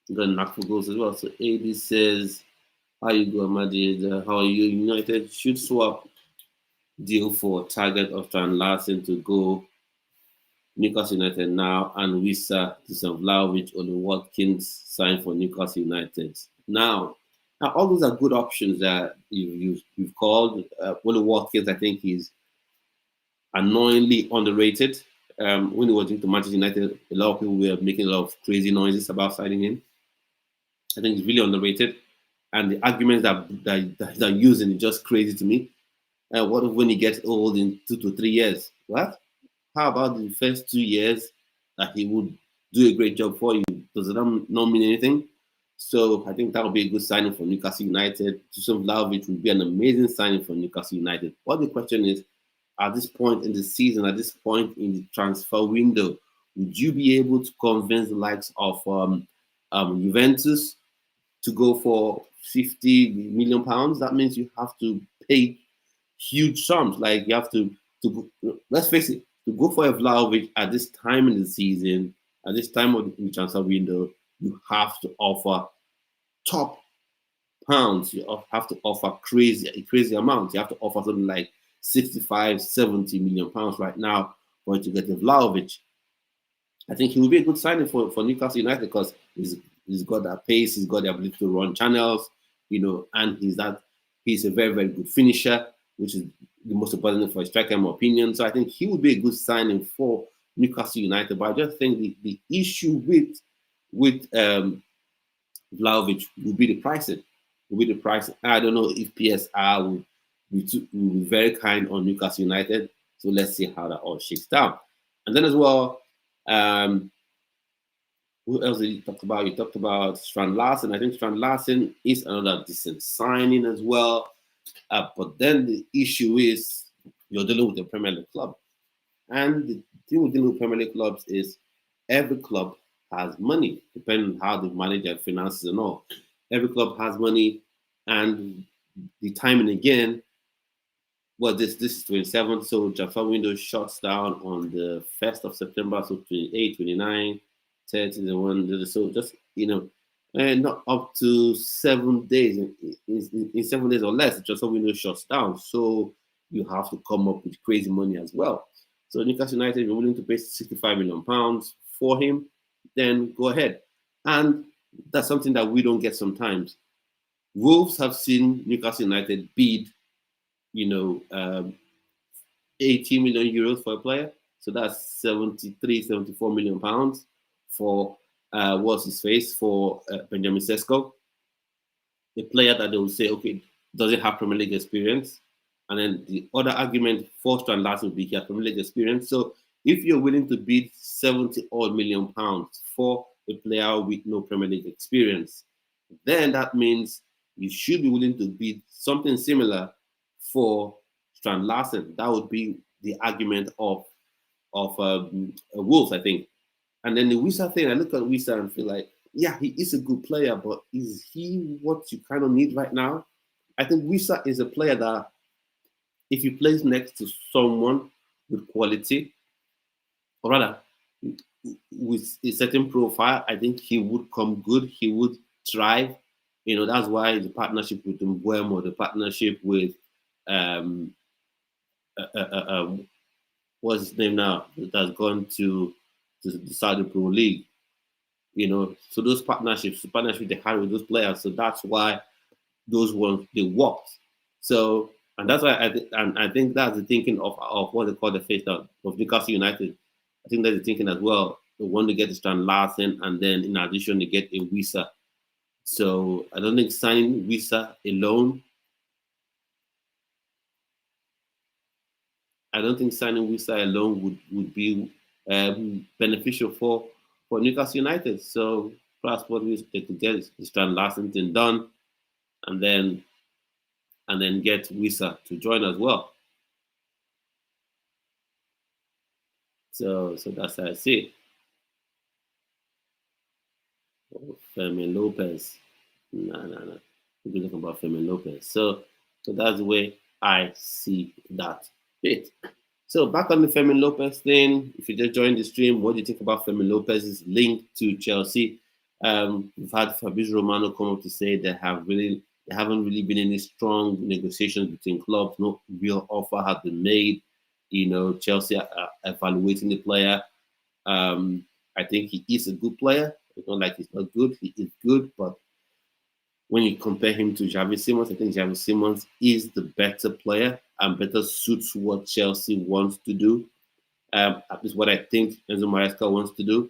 He's got a knack for goals as well. So AD says, how you go, Madrid? How are you? United should swap deal for target of Tran Larsen to go Newcastle United now, and Wissa to Vlahovic or the Watkins sign for Newcastle United. Now all those are good options that you've called. Oli Watkins, I think, is annoyingly underrated. When he was into Manchester United, a lot of people were making a lot of crazy noises about signing him. I think he's really underrated, and the arguments that they're using is just crazy to me. What if when he gets old in 2 to 3 years? What? How about the first 2 years that he would do a great job for you? Does it not mean anything? So I think that would be a good signing for Newcastle United. Dusan Vlahovic would be an amazing signing for Newcastle United. What the question is, at this point in the season, at this point in the transfer window, would you be able to convince the likes of Juventus to go for £50 million? That means you have to pay huge sums. Like you have to let's face it, to go for a Vlahovic at this time in the season, at this time of the transfer window, you have to offer top pounds. You have to offer crazy amounts. You have to offer something like 65, 70 million pounds right now for you to get a Vlahovic. I think he will be a good signing for Newcastle United because he's got that pace, he's got the ability to run channels, and he's a very, very good finisher, which is the most important thing for a striker, in my opinion. So I think he would be a good signing for Newcastle United. But I just think the issue with Vlahovic will be the pricing. I don't know if PSR will be very kind on Newcastle United. So let's see how that all shakes down. And then as well, who else did you talk about? You talked about Strand Larsen. I think Strand Larsen is another decent signing as well. But then the issue is you're dealing with a Premier League club. And the thing with dealing with Premier League clubs is every club has money, depending on how they manage their finances and all. Every club has money, and the timing again. Well, this is 27th, so transfer window shuts down on the 1st of September, so 28, 29, 30, the one. So just and not up to 7 days. In 7 days or less, the transfer window shuts down. So you have to come up with crazy money as well. So Newcastle United, if you're willing to pay £65 million for him, then go ahead. And that's something that we don't get sometimes. Wolves have seen Newcastle United bid, 80 million euros for a player. So that's 73, 74 million pounds for what's his face, for Benjamin Sesko. A player that they will say, okay, does he have Premier League experience? And then the other argument for Strand Larsen would be he has Premier League experience. So if you're willing to bid 70 odd million pounds for a player with no Premier League experience, then that means you should be willing to bid something similar for Strand Larsen. That would be the argument of Wolves, I think. And then the Wissa thing, I look at Wissa and feel like, yeah, he is a good player, but is he what you kind of need right now? I think Wissa is a player that if he plays next to someone with quality, or rather with a certain profile, I think he would come good. He would thrive. That's why the partnership with Mbeumo, the partnership with what's his name now, that has gone to the Saudi Pro League. So those partnerships they had with those players. So that's why those ones they worked. So and that's why I think that's the thinking of what they call the face of Newcastle United. I think that's the thinking as well. They want to get Strand Larsen, and then in addition they get a Wissa. So I don't think signing Wissa alone. I don't think signing Wissa alone would be beneficial for Newcastle United. So perhaps what they could get is Strand Larsen thing done, and then get Wissa to join as well. So that's how I see it. Oh, Fermin Lopez. No. We're talking about Fermin Lopez. So that's the way I see that bit. So back on the Fermin Lopez thing, if you just joined the stream, what do you think about Fermin Lopez's link to Chelsea? We've had Fabrizio Romano come up to say there haven't really been any strong negotiations between clubs. No real offer has been made. Chelsea are evaluating the player. I think he is a good player. It's not like he's not good. He is good, but when you compare him to Xavi Simons, I think Xavi Simons is the better player and better suits what Chelsea wants to do. At least what I think Enzo Maresca wants to do.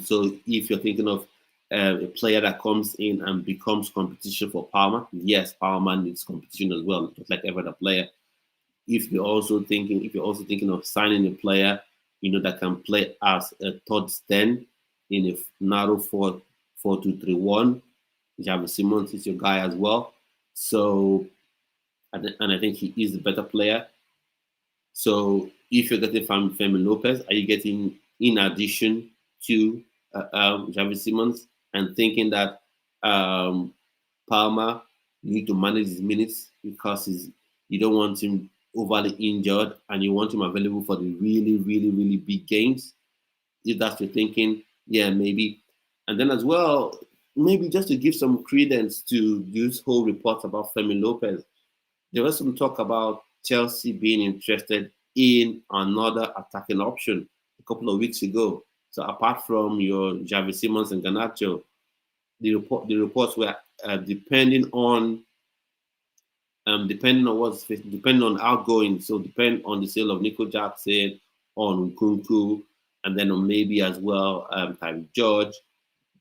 So if you're thinking of a player that comes in and becomes competition for Palmer, yes, Palmer needs competition as well, just like every other player. If you're also thinking of signing a player, that can play as a third stand in a narrow 4-2-3-1, Xavi Simons is your guy as well. So, and I think he is the better player. So, if you're getting Fermin Lopez, are you getting in addition to Xavi Simons and thinking that Palmer, you need to manage his minutes because you don't want him overly injured and you want him available for the really, really, really big games? If that's your thinking, yeah, maybe. And then as well, maybe just to give some credence to this whole report about Fermin Lopez, there was some talk about Chelsea being interested in another attacking option a couple of weeks ago. So apart from your Xavi Simons and Garnacho, the reports were depending on outgoing. So depend on the sale of Nico Jackson, on Nkunku, and then on maybe as well Tyreek George.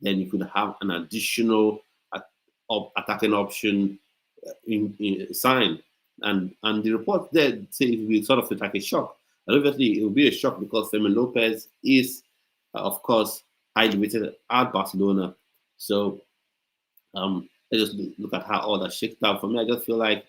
Then you could have an additional attacking option signed. And the report there say it will be sort of like a shock. And obviously, it will be a shock because Fermin Lopez is, of course, highly rated at Barcelona. So let's just look at how all that shakes out. For me, I just feel like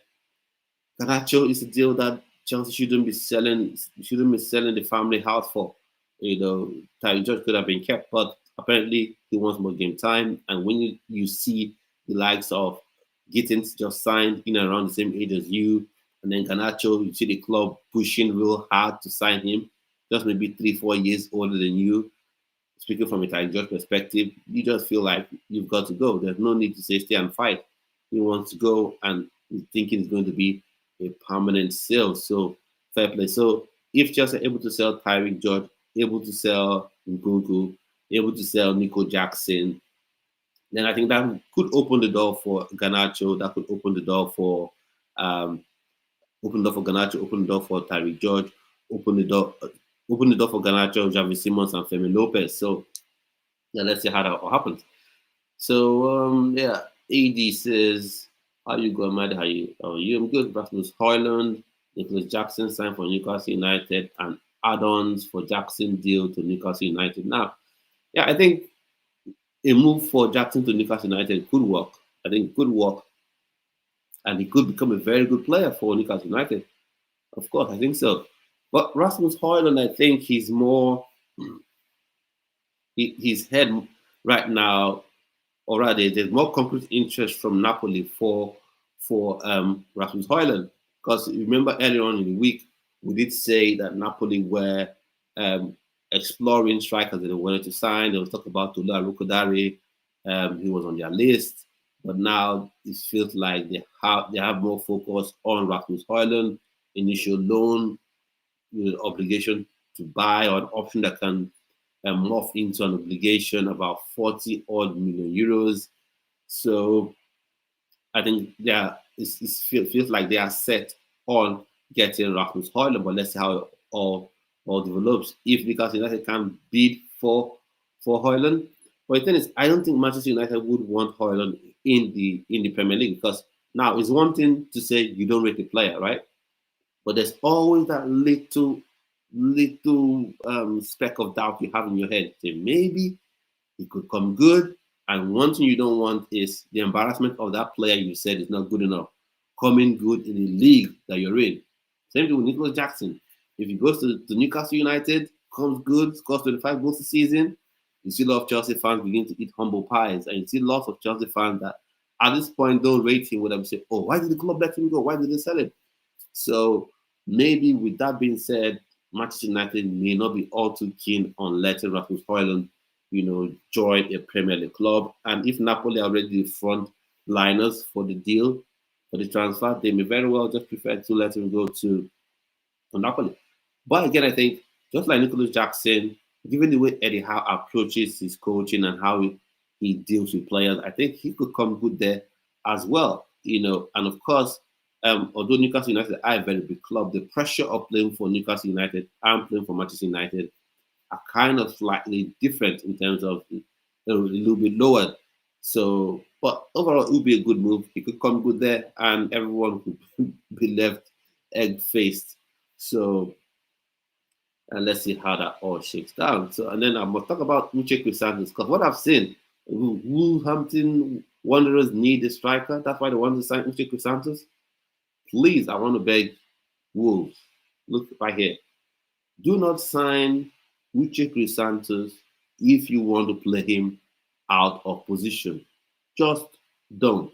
Garnacho is a deal that Chelsea shouldn't be selling the family house for. Tyreek George could have been kept, but apparently he wants more game time. And when you see the likes of Gittins just signed in and around the same age as you, and then Garnacho, you see the club pushing real hard to sign him, just maybe 3-4 years older than you. Speaking from a Tyreek George perspective, you just feel like you've got to go. There's no need to say stay and fight. He wants to go, and he's thinking it's going to be a permanent sale. So fair play. So if Chelsea are able to sell Tyreek George, able to sell Nkunku, able to sell Nico Jackson, then I think that could open the door for Garnacho. That could open the door for Garnacho, open the door for Tyreek George, open the door for Garnacho, Xavi Simons, and Fermin Lopez. So yeah, let's see how that happens. So yeah, AD says, "How you going, Matt? How are you? I'm good." Rasmus Højlund, Nicholas Jackson signed for Newcastle United, and add-ons for Jackson deal to Newcastle United. Now, yeah, I think a move for Jackson to Newcastle United could work. I think it could work, and he could become a very good player for Newcastle United. Of course, I think so. But Rasmus Højlund, I think he's more his head right now. Or rather, there's more concrete interest from Napoli for Rasmus Højlund. Because remember earlier on in the week, we did say that Napoli were exploring strikers that they wanted to sign. There was talk about Tula Rukodare. He was on their list. But now it feels like they have more focus on Rasmus Højlund, initial loan, obligation to buy, or an option that can morph into an obligation about 40 odd million euros. So I think it feels like they are set on getting Rasmus Højlund, but let's see how it all develops. If Newcastle United can bid for Højlund, but the thing is, I don't think Manchester United would want Højlund in the Premier League, because now it's one thing to say you don't rate the player, right? But there's always that little speck of doubt you have in your head. Say maybe it could come good. And one thing you don't want is the embarrassment of that player you said is not good enough coming good in the league that you're in. Same thing with Nicholas Jackson. If he goes to Newcastle United, comes good, scores 25 goals a season, you see a lot of Chelsea fans begin to eat humble pies. And you see lots of Chelsea fans that at this point don't rate him, would say, oh, why did the club let him go? Why did they sell him? So Maybe with that being said, Manchester United may not be all too keen on letting Rasmus Højlund, join a Premier League club. And if Napoli are already the front liners for the deal, for the transfer, they may very well just prefer to let him go to Napoli. But again, I think just like Nicholas Jackson, given the way Eddie Howe approaches his coaching and how he deals with players, I think he could come good there as well. And of course, although Newcastle United are a very big club, the pressure of playing for Newcastle United and playing for Manchester United are kind of slightly different in terms of a little bit lower. So, but overall, it would be a good move. He could come good there, and everyone would be left egg faced. So, and let's see how that all shakes down. So, and then I must talk about Uche Santos because what I've seen, Wolverhampton Wanderers need a striker. That's why they want to sign Uche Santos. Please, I want to beg Wolves, look right here. Do not sign Uche Santos if you want to play him out of position. Just don't.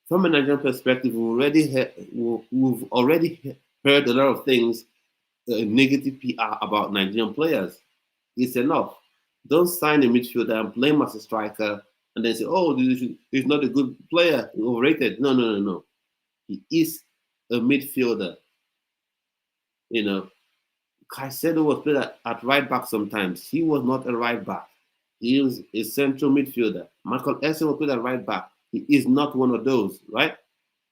From a Nigerian perspective, we've already heard a lot of things, negative PR about Nigerian players. It's enough. Don't sign a midfielder and play him as a striker and then say, oh, he's not a good player, overrated. No. He is a midfielder. Caicedo was played at right back sometimes. He was not a right back. He was a central midfielder. Michael Essien was played at right back. He is not one of those, right?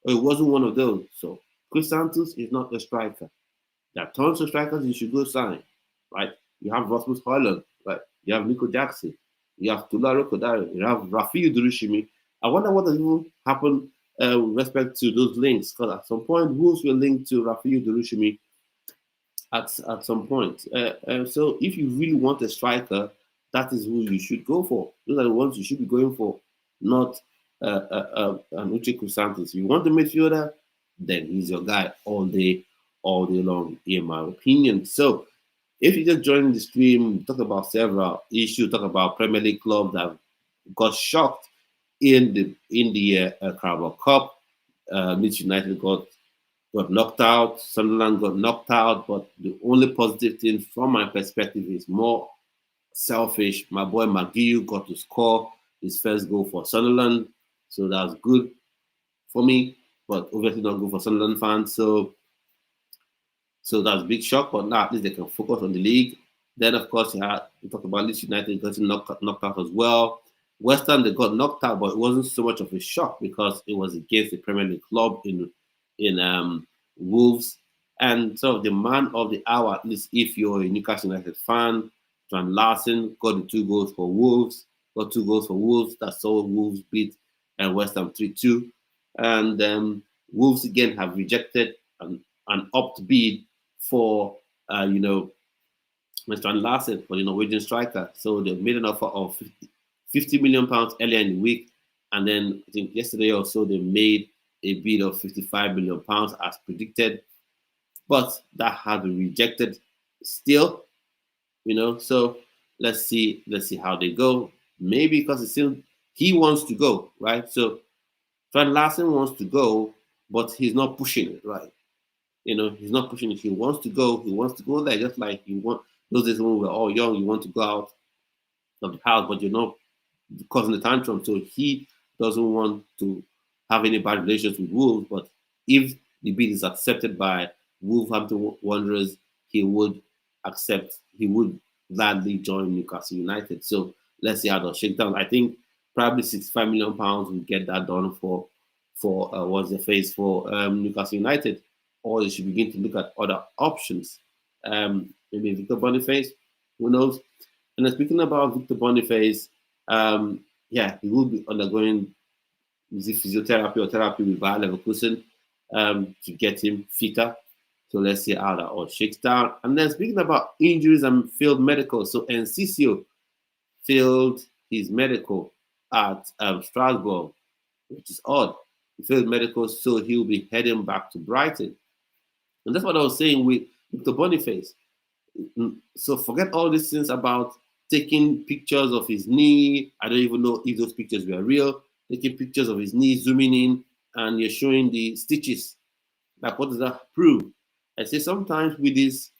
Or he wasn't one of those. So Chris Santos is not a striker. There are tons of strikers you should go sign, right? You have Rasmus Højlund, right? You have Nico Jackson. You have Tularo Kodari. You have Rafiu Durushimi. I wonder what will happen with respect to those links, because at some point, Wolves will link to Rafiu Durushimi at some point. So if you really want a striker, that is who you should go for. Those are the ones you should be going for, not an Uche Santos. If you want the midfielder, then he's your guy all day long, in my opinion. So if you just join the stream, talk about several issues, talk about Premier League clubs that got shocked in the Carabao Cup. Leeds United got knocked out. Sunderland got knocked out. But the only positive thing from my perspective is more selfish. My boy McGee got to score his first goal for Sunderland. So that's good for me, but obviously not good for Sunderland fans. So that's a big shock, but now at least they can focus on the league. Then, of course, we talk about Leeds United getting knocked out as well. West Ham, they got knocked out, but it wasn't so much of a shock because it was against the Premier League club in Wolves. And so the man of the hour, at least if you're a Newcastle United fan, John Larson got the 2 goals for Wolves. That's how Wolves beat West Ham 3-2. And Wolves again have rejected an opt bid for Mr. Larsen, for the Norwegian striker. So they made an offer of £50 million earlier in the week, and then I think yesterday or so they made a bid of £55 million as predicted, but that has been rejected still. So let's see how they go. Maybe because it's still he wants to go, right? So Fred Larsen wants to go, but he's not pushing it, right? He's not pushing it. He wants to go. He wants to go there, just like you want. Those days when we were all young, you want to go out of the house, but you're not causing the tantrum. So he doesn't want to have any bad relations with Wolves. But if the bid is accepted by Wolverhampton Wanderers, he would gladly join Newcastle United. So let's see how they'll shake down. I think probably £65 million will get that done for Newcastle United. Or they should begin to look at other options. Maybe Victor Boniface, who knows? And then speaking about Victor Boniface, he will be undergoing physiotherapy or therapy with Bayer Leverkusen to get him fitter. So let's see how that all shakes down. And then speaking about injuries and failed medical, so Enciso failed his medical at Strasbourg, which is odd. He failed medical, so he'll be heading back to Brighton. And that's what I was saying with Victor Boniface. So forget all these things about taking pictures of his knee. I don't even know if those pictures were real. Taking pictures of his knee, zooming in, and you're showing the stitches. Like, what does that prove? I say sometimes with these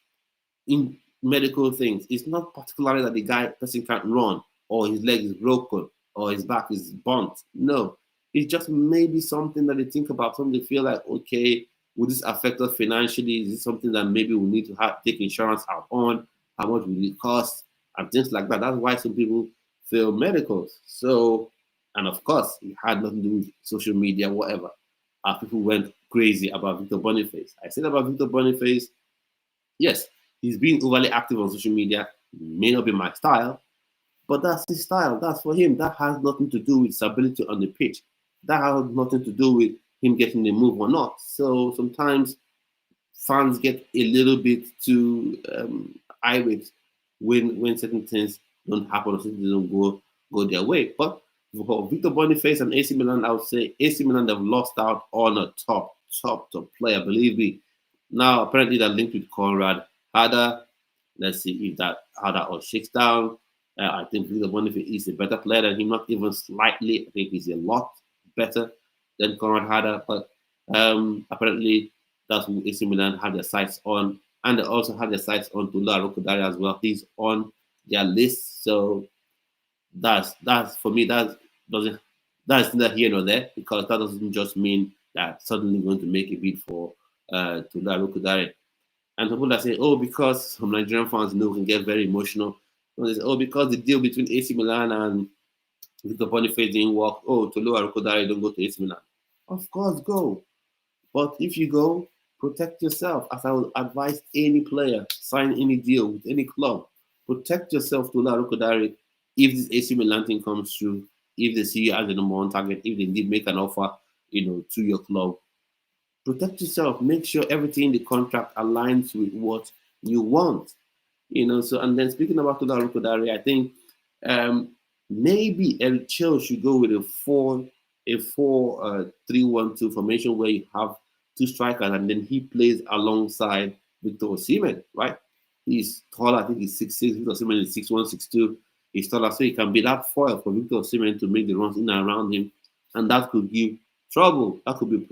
in medical things, it's not particularly that the person can't run or his leg is broken or his back is burnt. No, it's just maybe something that they think about, something they feel like, okay, will this affect us financially? Is this something that maybe we need to take insurance out on? How much will it cost? And things like that. That's why some people fail medicals. So, and of course, it had nothing to do with social media, whatever. People went crazy about Victor Boniface. I said about Victor Boniface, yes, he's being overly active on social media. May not be my style, but that's his style. That's for him. That has nothing to do with his ability on the pitch. That has nothing to do with him getting the move or not. So sometimes fans get a little bit too irate when certain things don't happen or certain things don't go their way. But for Victor Boniface and AC Milan, I would say AC Milan have lost out on a top player. Believe me. Now apparently they're linked with Conrad Harder. Let's see if that how that all shakes down. I think Victor Boniface is a better player than him, not even slightly. I think he's a lot better than Conrad Harder. But apparently that's who AC Milan have their sights on, and they also have their sights on Tula Rokodari as well. He's on their list, so that's for me. That doesn't that's neither here nor there, because that doesn't just mean that suddenly going to make a bid for Tula Rokodari. And people that say, oh, because some Nigerian fans can get very emotional. They say, oh, because the deal between AC Milan and Victor Boniface didn't work. Oh, Tolu Arokodare don't go to AC Milan. Of course, go. But if you go, protect yourself. As I would advise any player, sign any deal with any club. Protect yourself, Tolu Arokodare, if this AC Milan thing comes through, if they see you as the number one target, if they did make an offer, to your club, protect yourself. Make sure everything in the contract aligns with what you want. So and then speaking about Tola Rukodari, I think maybe Eric Chell should go with a 4-3-1-2 formation where you have two strikers and then he plays alongside Victor Osimhen, right? He's taller, I think he's 6'6", Victor Osimhen is 6'1", 6'2". He's taller, so he can be that foil for Victor Osimhen to make the runs in and around him, and that could give trouble. That could be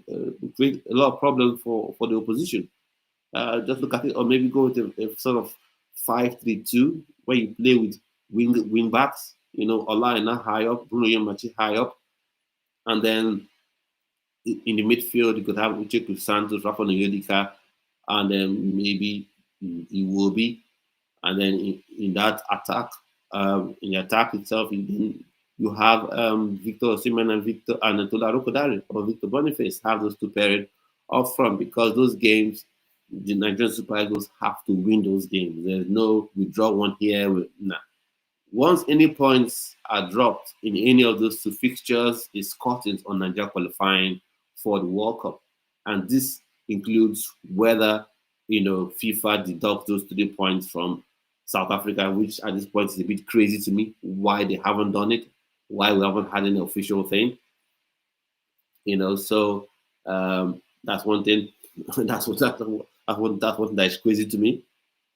create a lot of problems for the opposition. Just look at it, or maybe go with a sort of 5-3-2 where you play with wing backs. Olaina high up, Bruno Yamachi high up, and then in the midfield you could have Uche Santos, Rafa Nyodika, and then maybe Iwobi, and then in that attack, in the attack itself, you have Victor Osimhen and Victor and Tola Rokodare or Victor Boniface have those two paired up front, because those games, the Nigerian Super Eagles have to win those games. There's no withdraw one here. Nah. Once any points are dropped in any of those two fixtures, it's curtains on Nigeria qualifying for the World Cup. And this includes whether, FIFA deducts those 3 points from South Africa, which at this point is a bit crazy to me, why they haven't done it, why we haven't had any official thing. So that's one thing. that's one that is crazy to me.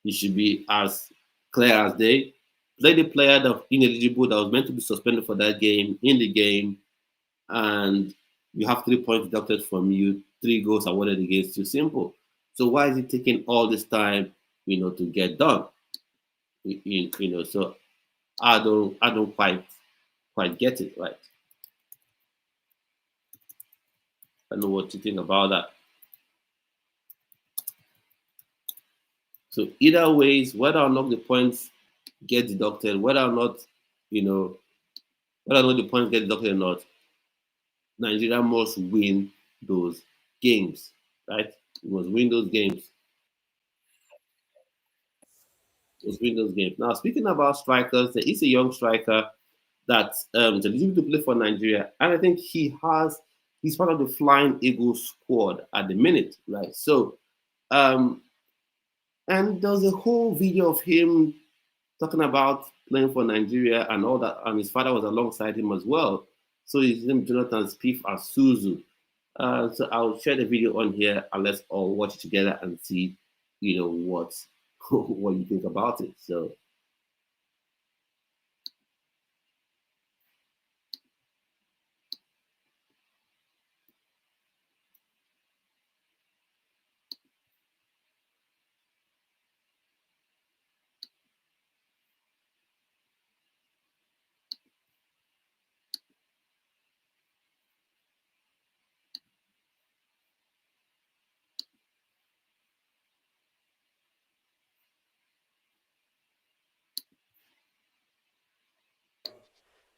It should be as clear as day. Play the player that ineligible that was meant to be suspended for that game in the game, and you have 3 points deducted from you, 3 goals awarded against you. Simple. So why is it taking all this time, to get done? So I don't quite get it, right? I don't know what you think about that. So either ways, whether or not the points get deducted, whether or not the points get deducted or not, Nigeria must win those games, right? We must win those games. Must win those games. Now, speaking about strikers, there is a young striker that is eligible to play for Nigeria, and I think he's part of the Flying Eagles squad at the minute, right? So, and there was a whole video of him talking about playing for Nigeria and all that, and his father was alongside him as well. So his name Jonathan Spieth Asuzu. So I'll share the video on here and let's all watch it together and see, what what you think about it. So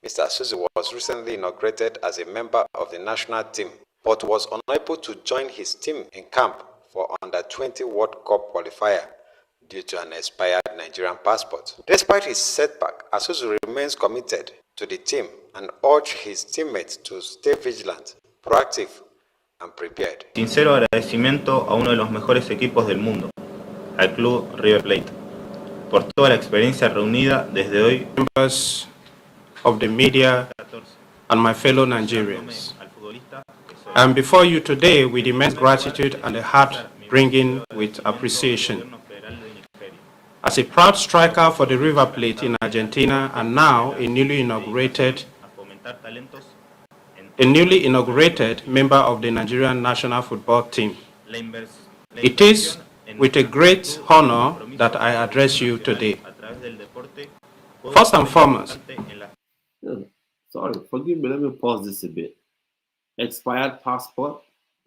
Mr. Asuzu was recently inaugurated as a member of the national team, but was unable to join his team in camp for Under-20 World Cup qualifier due to an expired Nigerian passport. Despite his setback, Asuzu remains committed to the team and urged his teammates to stay vigilant, proactive, and prepared. Sincero agradecimiento a uno de los mejores equipos del mundo, al club River Plate, por toda la experiencia reunida desde hoy. Members of the media and my fellow Nigerians. I'm before you today with immense gratitude and a heart brimming with appreciation. As a proud striker for the River Plate in Argentina and now a newly inaugurated member of the Nigerian national football team, it is with a great honor that I address you today. First and foremost, sorry, forgive me, let me pause this a bit. Expired passport,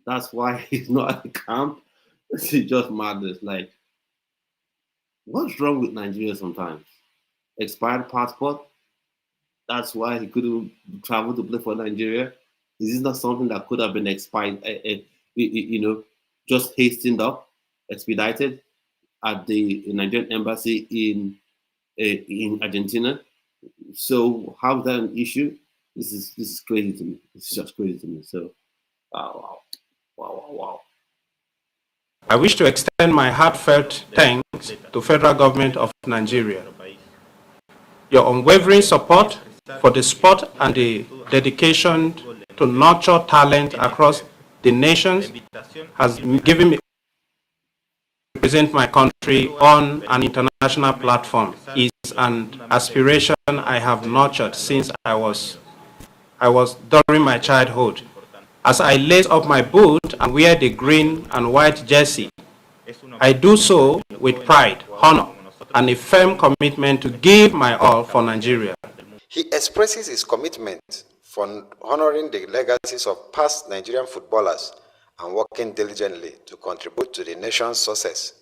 that's why he's not at the camp. This is just madness. Like, what's wrong with Nigeria sometimes? Expired passport, that's why he couldn't travel to play for Nigeria. Is this not something that could have been expired, just hastened up, expedited at the Nigerian embassy in Argentina? So how's that an issue? This is crazy to me. It's just crazy to me. So wow. I wish to extend my heartfelt thanks to Federal Government of Nigeria. Your unwavering support for the sport and the dedication to nurture talent across the nations has given me to represent my country on an international platform is an aspiration I have nurtured since I was during my childhood. As I lace up my boot and wear the green and white jersey, I do so with pride, honor, and a firm commitment to give my all for Nigeria. He expresses his commitment for honoring the legacies of past Nigerian footballers and working diligently to contribute to the nation's success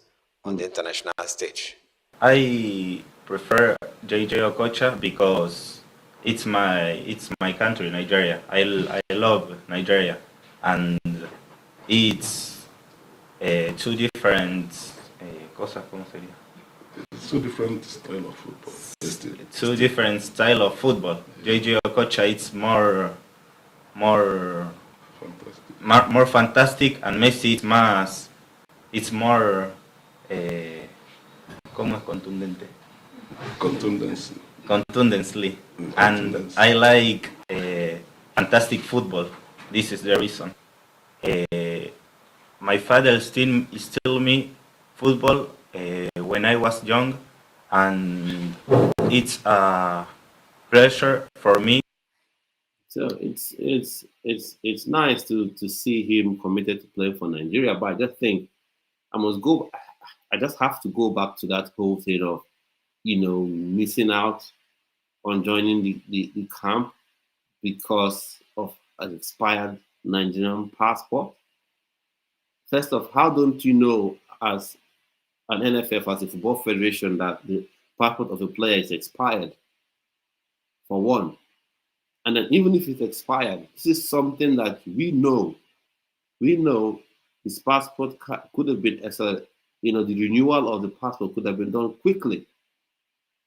on the international stage. I prefer JJ Okocha because it's my country, Nigeria. I love Nigeria, and it's two different cosas, ¿cómo sería? It's two different style of football. Two different style of football. JJ Okocha, it's more fantastic, and Messi it's more ¿cómo es contundente? Contundently. And I like fantastic football. This is the reason. My father still me football when I was young, and it's a pleasure for me. So it's nice to see him committed to play for Nigeria, but I just think I just have to go back to that whole thing of missing out on joining the camp because of an expired Nigerian passport. First off, how don't you know as an NFF, as a football federation, that the passport of a player is expired, for one? And then even if it's expired, this is something that we know. We know his passport could have been, the renewal of the passport could have been done quickly.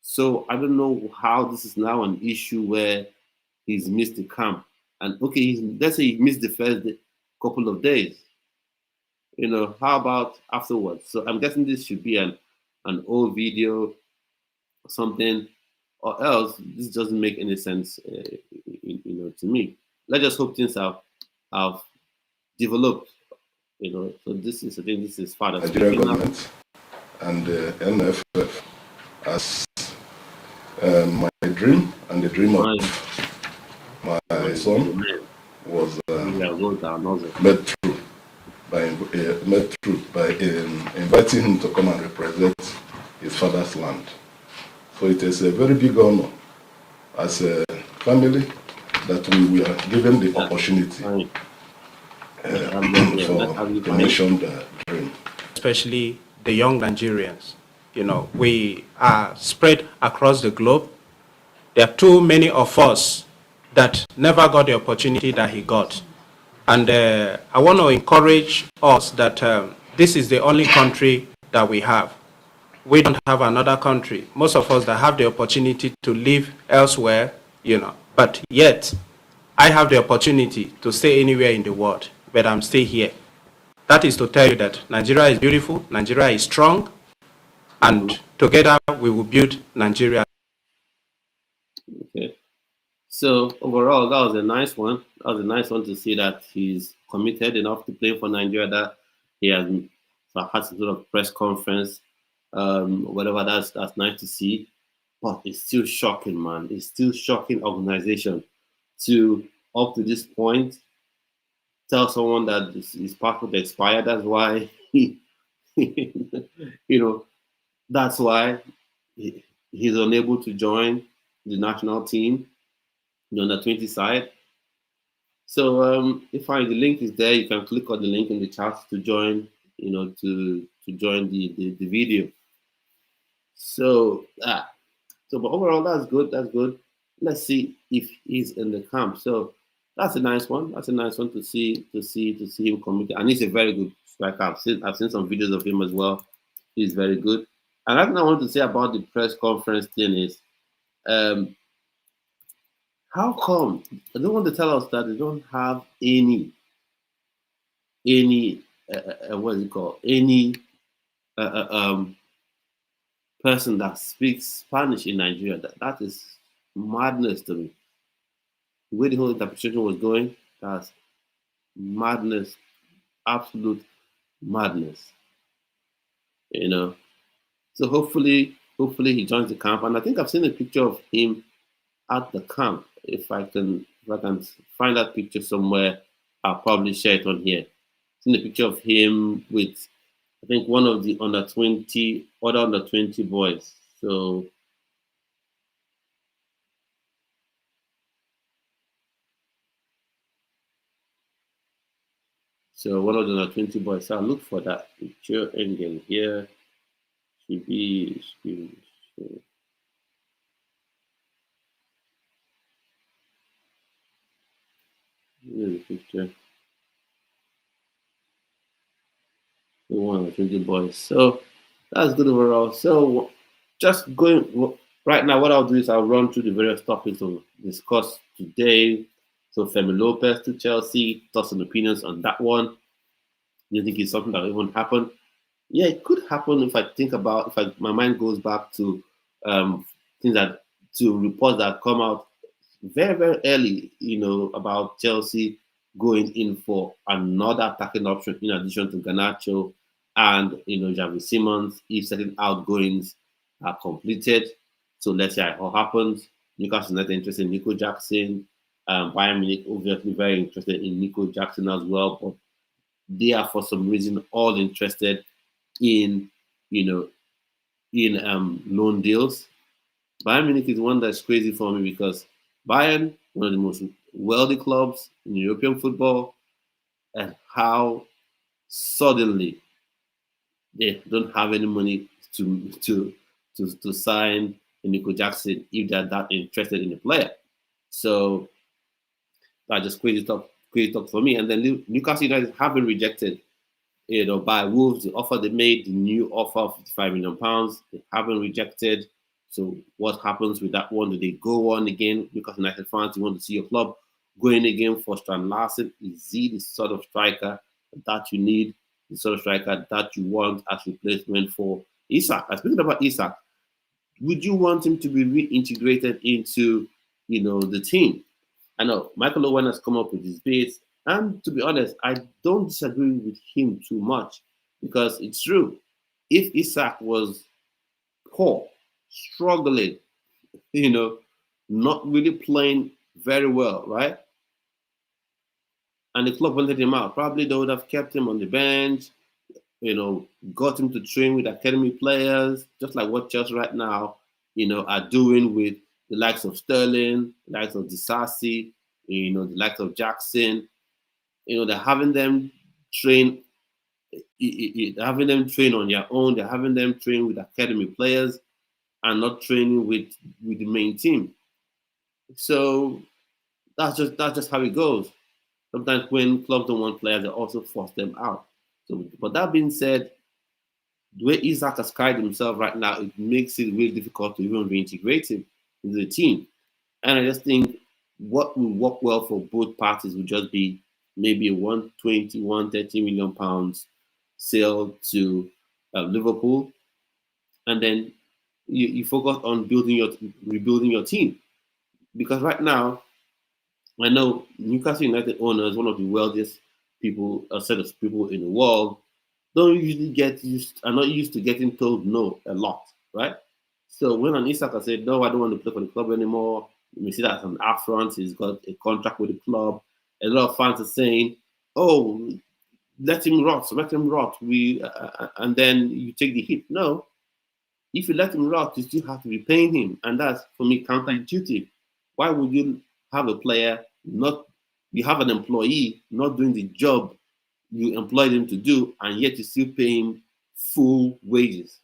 So I don't know how this is now an issue where he's missed the camp. And okay, let's say he missed the first couple of days. How about afterwards? So I'm guessing this should be an old video or something, or else this doesn't make any sense, to me. Let's just hope things have developed, So this is part of Nigerian government and the NFF as my dream and the dream of my son was made true by inviting him to come and represent his father's land. So it is a very big honor as a family that we are given the opportunity for mentioned dream. Especially the young Nigerians. We are spread across the globe. There are too many of us that never got the opportunity that he got. And I want to encourage us that this is the only country that we have. We don't have another country. Most of us that have the opportunity to live elsewhere, but yet I have the opportunity to stay anywhere in the world, but I'm still here. That is to tell you that Nigeria is beautiful, Nigeria is strong, and together we will build Nigeria. Okay. So overall, that was a nice one. That was a nice one to see that he's committed enough to play for Nigeria, that he has had some sort of press conference, whatever. That's nice to see. But it's still shocking, man. It's still shocking organization to, up to this point, tell someone that his passport expired. That's why that's why he's unable to join the national team, the under 20 side. So if the link is there, you can click on the link in the chat to join, to join the video. So but overall, that's good. That's good. Let's see if he's in the camp. So that's a nice one. That's a nice one to see him commit. And he's a very good striker. I've seen some videos of him as well. He's very good. And I think I want to say about the press conference thing is, how come they don't want to tell us that they don't have any what is it called, any person that speaks Spanish in Nigeria? That is madness to me. The way the whole interpretation was going, that's madness, absolute madness. So hopefully he joins the camp. And I think I've seen a picture of him at the camp. If I can find that picture somewhere, I'll probably share it on here. I've seen a picture of him with, I think, one of the other under 20 boys. So one of the under 20 boys. So I'll look for that picture again here. Should be. Here's the picture. One of 20 boys. So that's good overall. So just going right now, what I'll do is I'll run through the various topics to discuss today. So Femi Lopez to Chelsea, thoughts and opinions on that one. Do you think it's something that will even happen? Yeah, it could happen if I think about, my mind goes back to reports that come out very, very early, about Chelsea going in for another attacking option in addition to Garnacho and, Javi Simons, if certain outgoings are completed. So let's see what happens. Newcastle United interested in Nico Jackson. Bayern Munich obviously very interested in Nico Jackson as well, but they are for some reason all interested in loan deals. Bayern Munich is one that's crazy for me because Bayern, one of the most wealthy clubs in European football, and how suddenly they don't have any money to sign Nico Jackson if they're that interested in the player. So that's just crazy talk for me. And then Newcastle United have been rejected, by Wolves. The offer they made, the new offer of £55 million, they haven't rejected. So what happens with that one? Do they go on again? Because United fans, you want to see your club going again for Strand Larsen. Is he the sort of striker that you need, the sort of striker that you want as replacement for Isak? Speaking about Isak, would you want him to be reintegrated into, the team? I know Michael Owen has come up with his bits, and to be honest, I don't disagree with him too much because it's true. If Isak was poor, struggling, not really playing very well, right? And the club wanted him out, probably they would have kept him on the bench, got him to train with academy players, just like what Chelsea right now, are doing with the likes of Sterling, the likes of Disasi, the likes of Jackson. They're having them train. They're having them train on their own. They're having them train with academy players and not training with the main team. So that's just how it goes. Sometimes when clubs don't want players, they also force them out. So, but that being said, the way Isaac has carried himself right now, it makes it really difficult to even reintegrate him into the team. And I just think what will work well for both parties would just be maybe a 120, 130 million pounds sale to Liverpool, and then you focus on rebuilding your team. Because right now, I know Newcastle United owners, one of the wealthiest people, a set of people in the world, don't usually are not used to getting told no a lot, right? So when an Isaka said, no, I don't want to play for the club anymore, we see that as an affront. He's got a contract with the club. A lot of fans are saying, oh, let him rot, let him rot. And then you take the hit. No, if you let him rot, you still have to be paying him. And that's, for me, counterintuitive. Why would you have a player not, you have an employee not doing the job you employed him to do, and yet you still pay him full wages?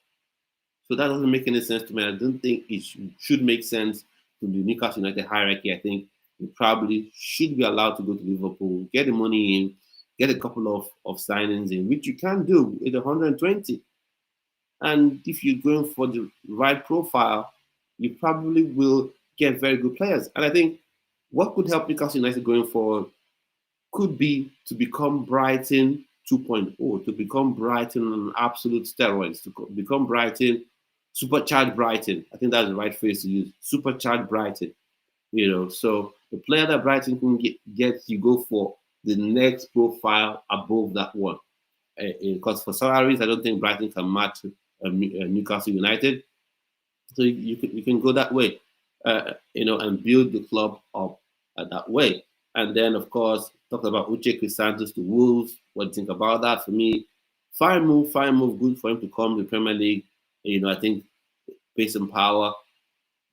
So that doesn't make any sense to me. I don't think it should make sense to the Newcastle United hierarchy. I think we probably should be allowed to go to Liverpool, get the money in, get a couple of signings in, which you can do with 120. And if you're going for the right profile, you probably will get very good players. And I think what could help Newcastle United going forward could be to become Brighton 2.0, to become Brighton on absolute steroids, to become Brighton, supercharged Brighton. I think that's the right phrase to use, supercharged Brighton. So the player that Brighton can get, you go for the next profile above that one. Because for salaries, I don't think Brighton can match Newcastle United. So you can go that way, and build the club up that way. And then, of course, talk about Uche Crisantos to Wolves. What do you think about that? For me, fine move, good for him to come to the Premier League. I think pace and power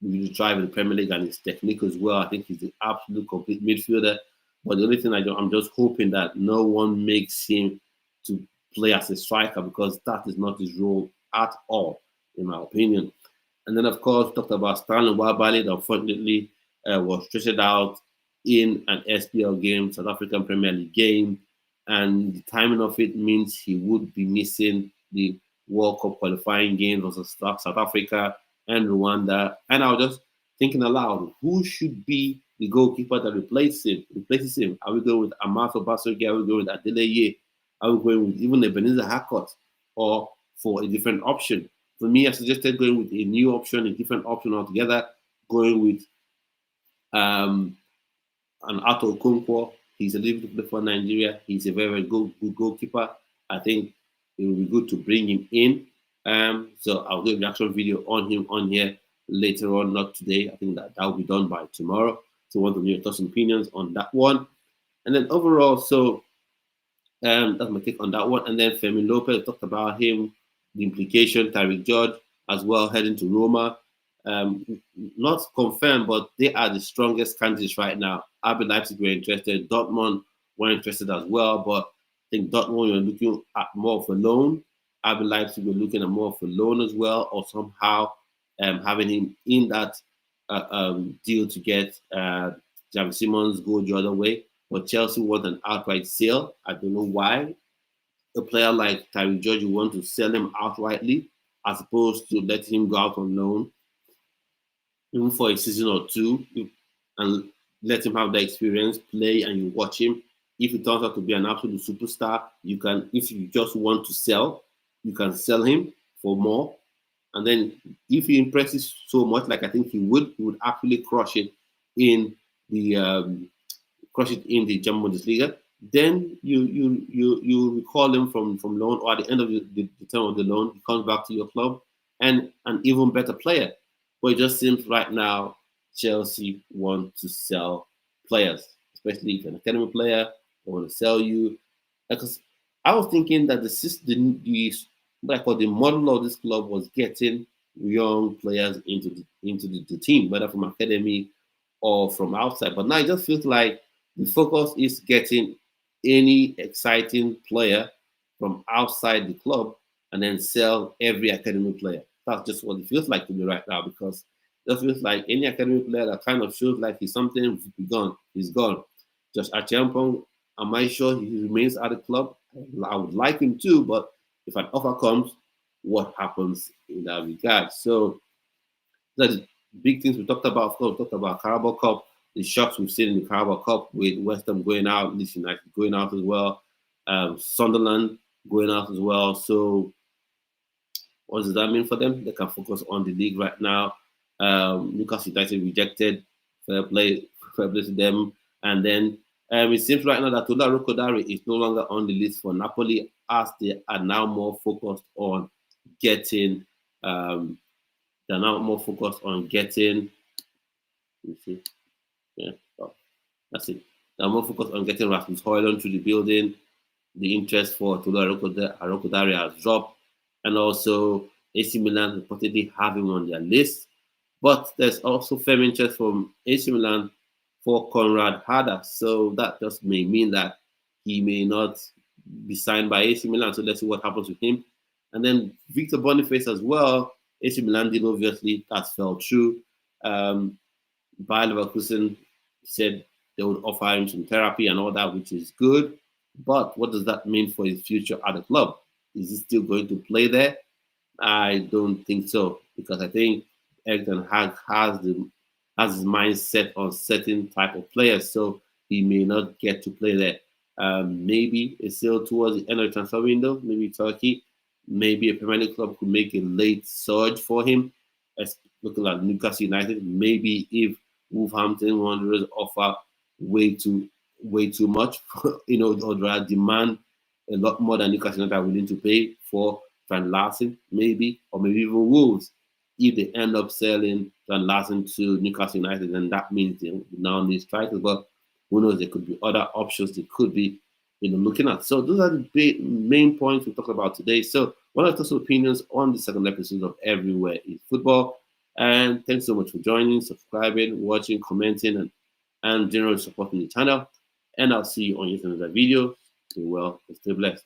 will drive in the Premier League, and his technique as well. I think he's an absolute complete midfielder. But the only thing I'm just hoping that no one makes him to play as a striker, because that is not his role at all, in my opinion. And then, of course, talked about Stanley Nwabali that unfortunately was stretched out in an SPL game, South African Premier League game. And the timing of it means he would be missing the World Cup qualifying games versus South Africa and Rwanda. And I was just thinking aloud, who should be the goalkeeper that replaces him? Are we going with Amato Basogi? Are we going with Adeleye? Are we going with even Ebenezer Harcourt, or for a different option? For me, I suggested going with a new option, a different option altogether, going with an Ato Okonkwo. He's eligible to play for Nigeria. He's a very, very good goalkeeper. I think it will be good to bring him in. So I'll do a reaction video on him on here later on, not today. I think that will be done by tomorrow. So I want to know your thoughts and opinions on that one. And then overall, so that's my take on that one. And then Femi Lopez, talked about him, the implication, Tyreek George as well, heading to Roma. Not confirmed, but they are the strongest candidates right now. RB Leipzig were interested. Dortmund were interested as well, but I think Dortmund were looking at more of a loan. RB Leipzig were looking at more of a loan as well, or somehow having him in that deal to get Javi Simons go the other way. But Chelsea want an outright sale. I don't know why. A player like Tyreek George, you want to sell him outrightly as opposed to let him go out on loan, even for a season or two, and let him have the experience, play, and you watch him. If it turns out to be an absolute superstar, you can, if you just want to sell, you can sell him for more. And then if he impresses so much, like I think he would actually crush it in the German Bundesliga. Then you recall him from loan, or at the end of the term of the loan, he comes back to your club and an even better player. But it just seems right now Chelsea want to sell players, especially if you're an academy player, they want to sell you. Because I was thinking that the model of this club was getting young players into the team, whether from academy or from outside. But now it just feels like the focus is getting any exciting player from outside the club and then sell every academy player. That's just what it feels like to me right now, because Just feels like any academy player that kind of shows like he's something, he's gone. Just Achiampong, am I sure he remains at the club? I would like him to, but if an offer comes, what happens in that regard? So that's big things we talked about. Of course, we talked about Carabao Cup, the shocks we've seen in the Carabao Cup with West Ham going out, Leeds United going out as well, Sunderland going out as well. So what does that mean for them? They can focus on the league right now. Newcastle United rejected, fair play to them. And then it seems right now that Tola Rokodare is no longer on the list for Napoli, as they are now more focused on getting. They're now more focused on getting. Let me see. Yeah, that's it. They're more focused on getting Rasmus Højlund to the building. The interest for Tola Rokodare has dropped, and also AC Milan reportedly have him on their list. But there's also firm interest from AC Milan for Conrad Harder. So that just may mean that he may not be signed by AC Milan. So let's see what happens with him. And then Victor Boniface as well. AC Milan did, obviously, that fell through. Bayer Leverkusen said they would offer him some therapy and all that, which is good. But what does that mean for his future at the club? Is he still going to play there? I don't think so, because I think Erik ten Hag has his mind set on certain type of players, so he may not get to play there. Maybe it's still towards the end of the transfer window. Maybe Turkey, maybe a Premier League club could make a late surge for him. Looking at Newcastle United, maybe if Wolverhampton Wanderers offer way too much, or rather demand a lot more than Newcastle United are willing to pay for Van Larsen, maybe, or maybe even Wolves. If they end up selling Van Larsen to Newcastle United, then that means they now need strikers. But who knows? There could be other options they could be, looking at. So those are the main points we talked about today. So what are your opinions on the second episode of Everywhere is Football? And thanks so much for joining, subscribing, watching, commenting, and generally supporting the channel. And I'll see you on yet another video. Stay well and stay blessed.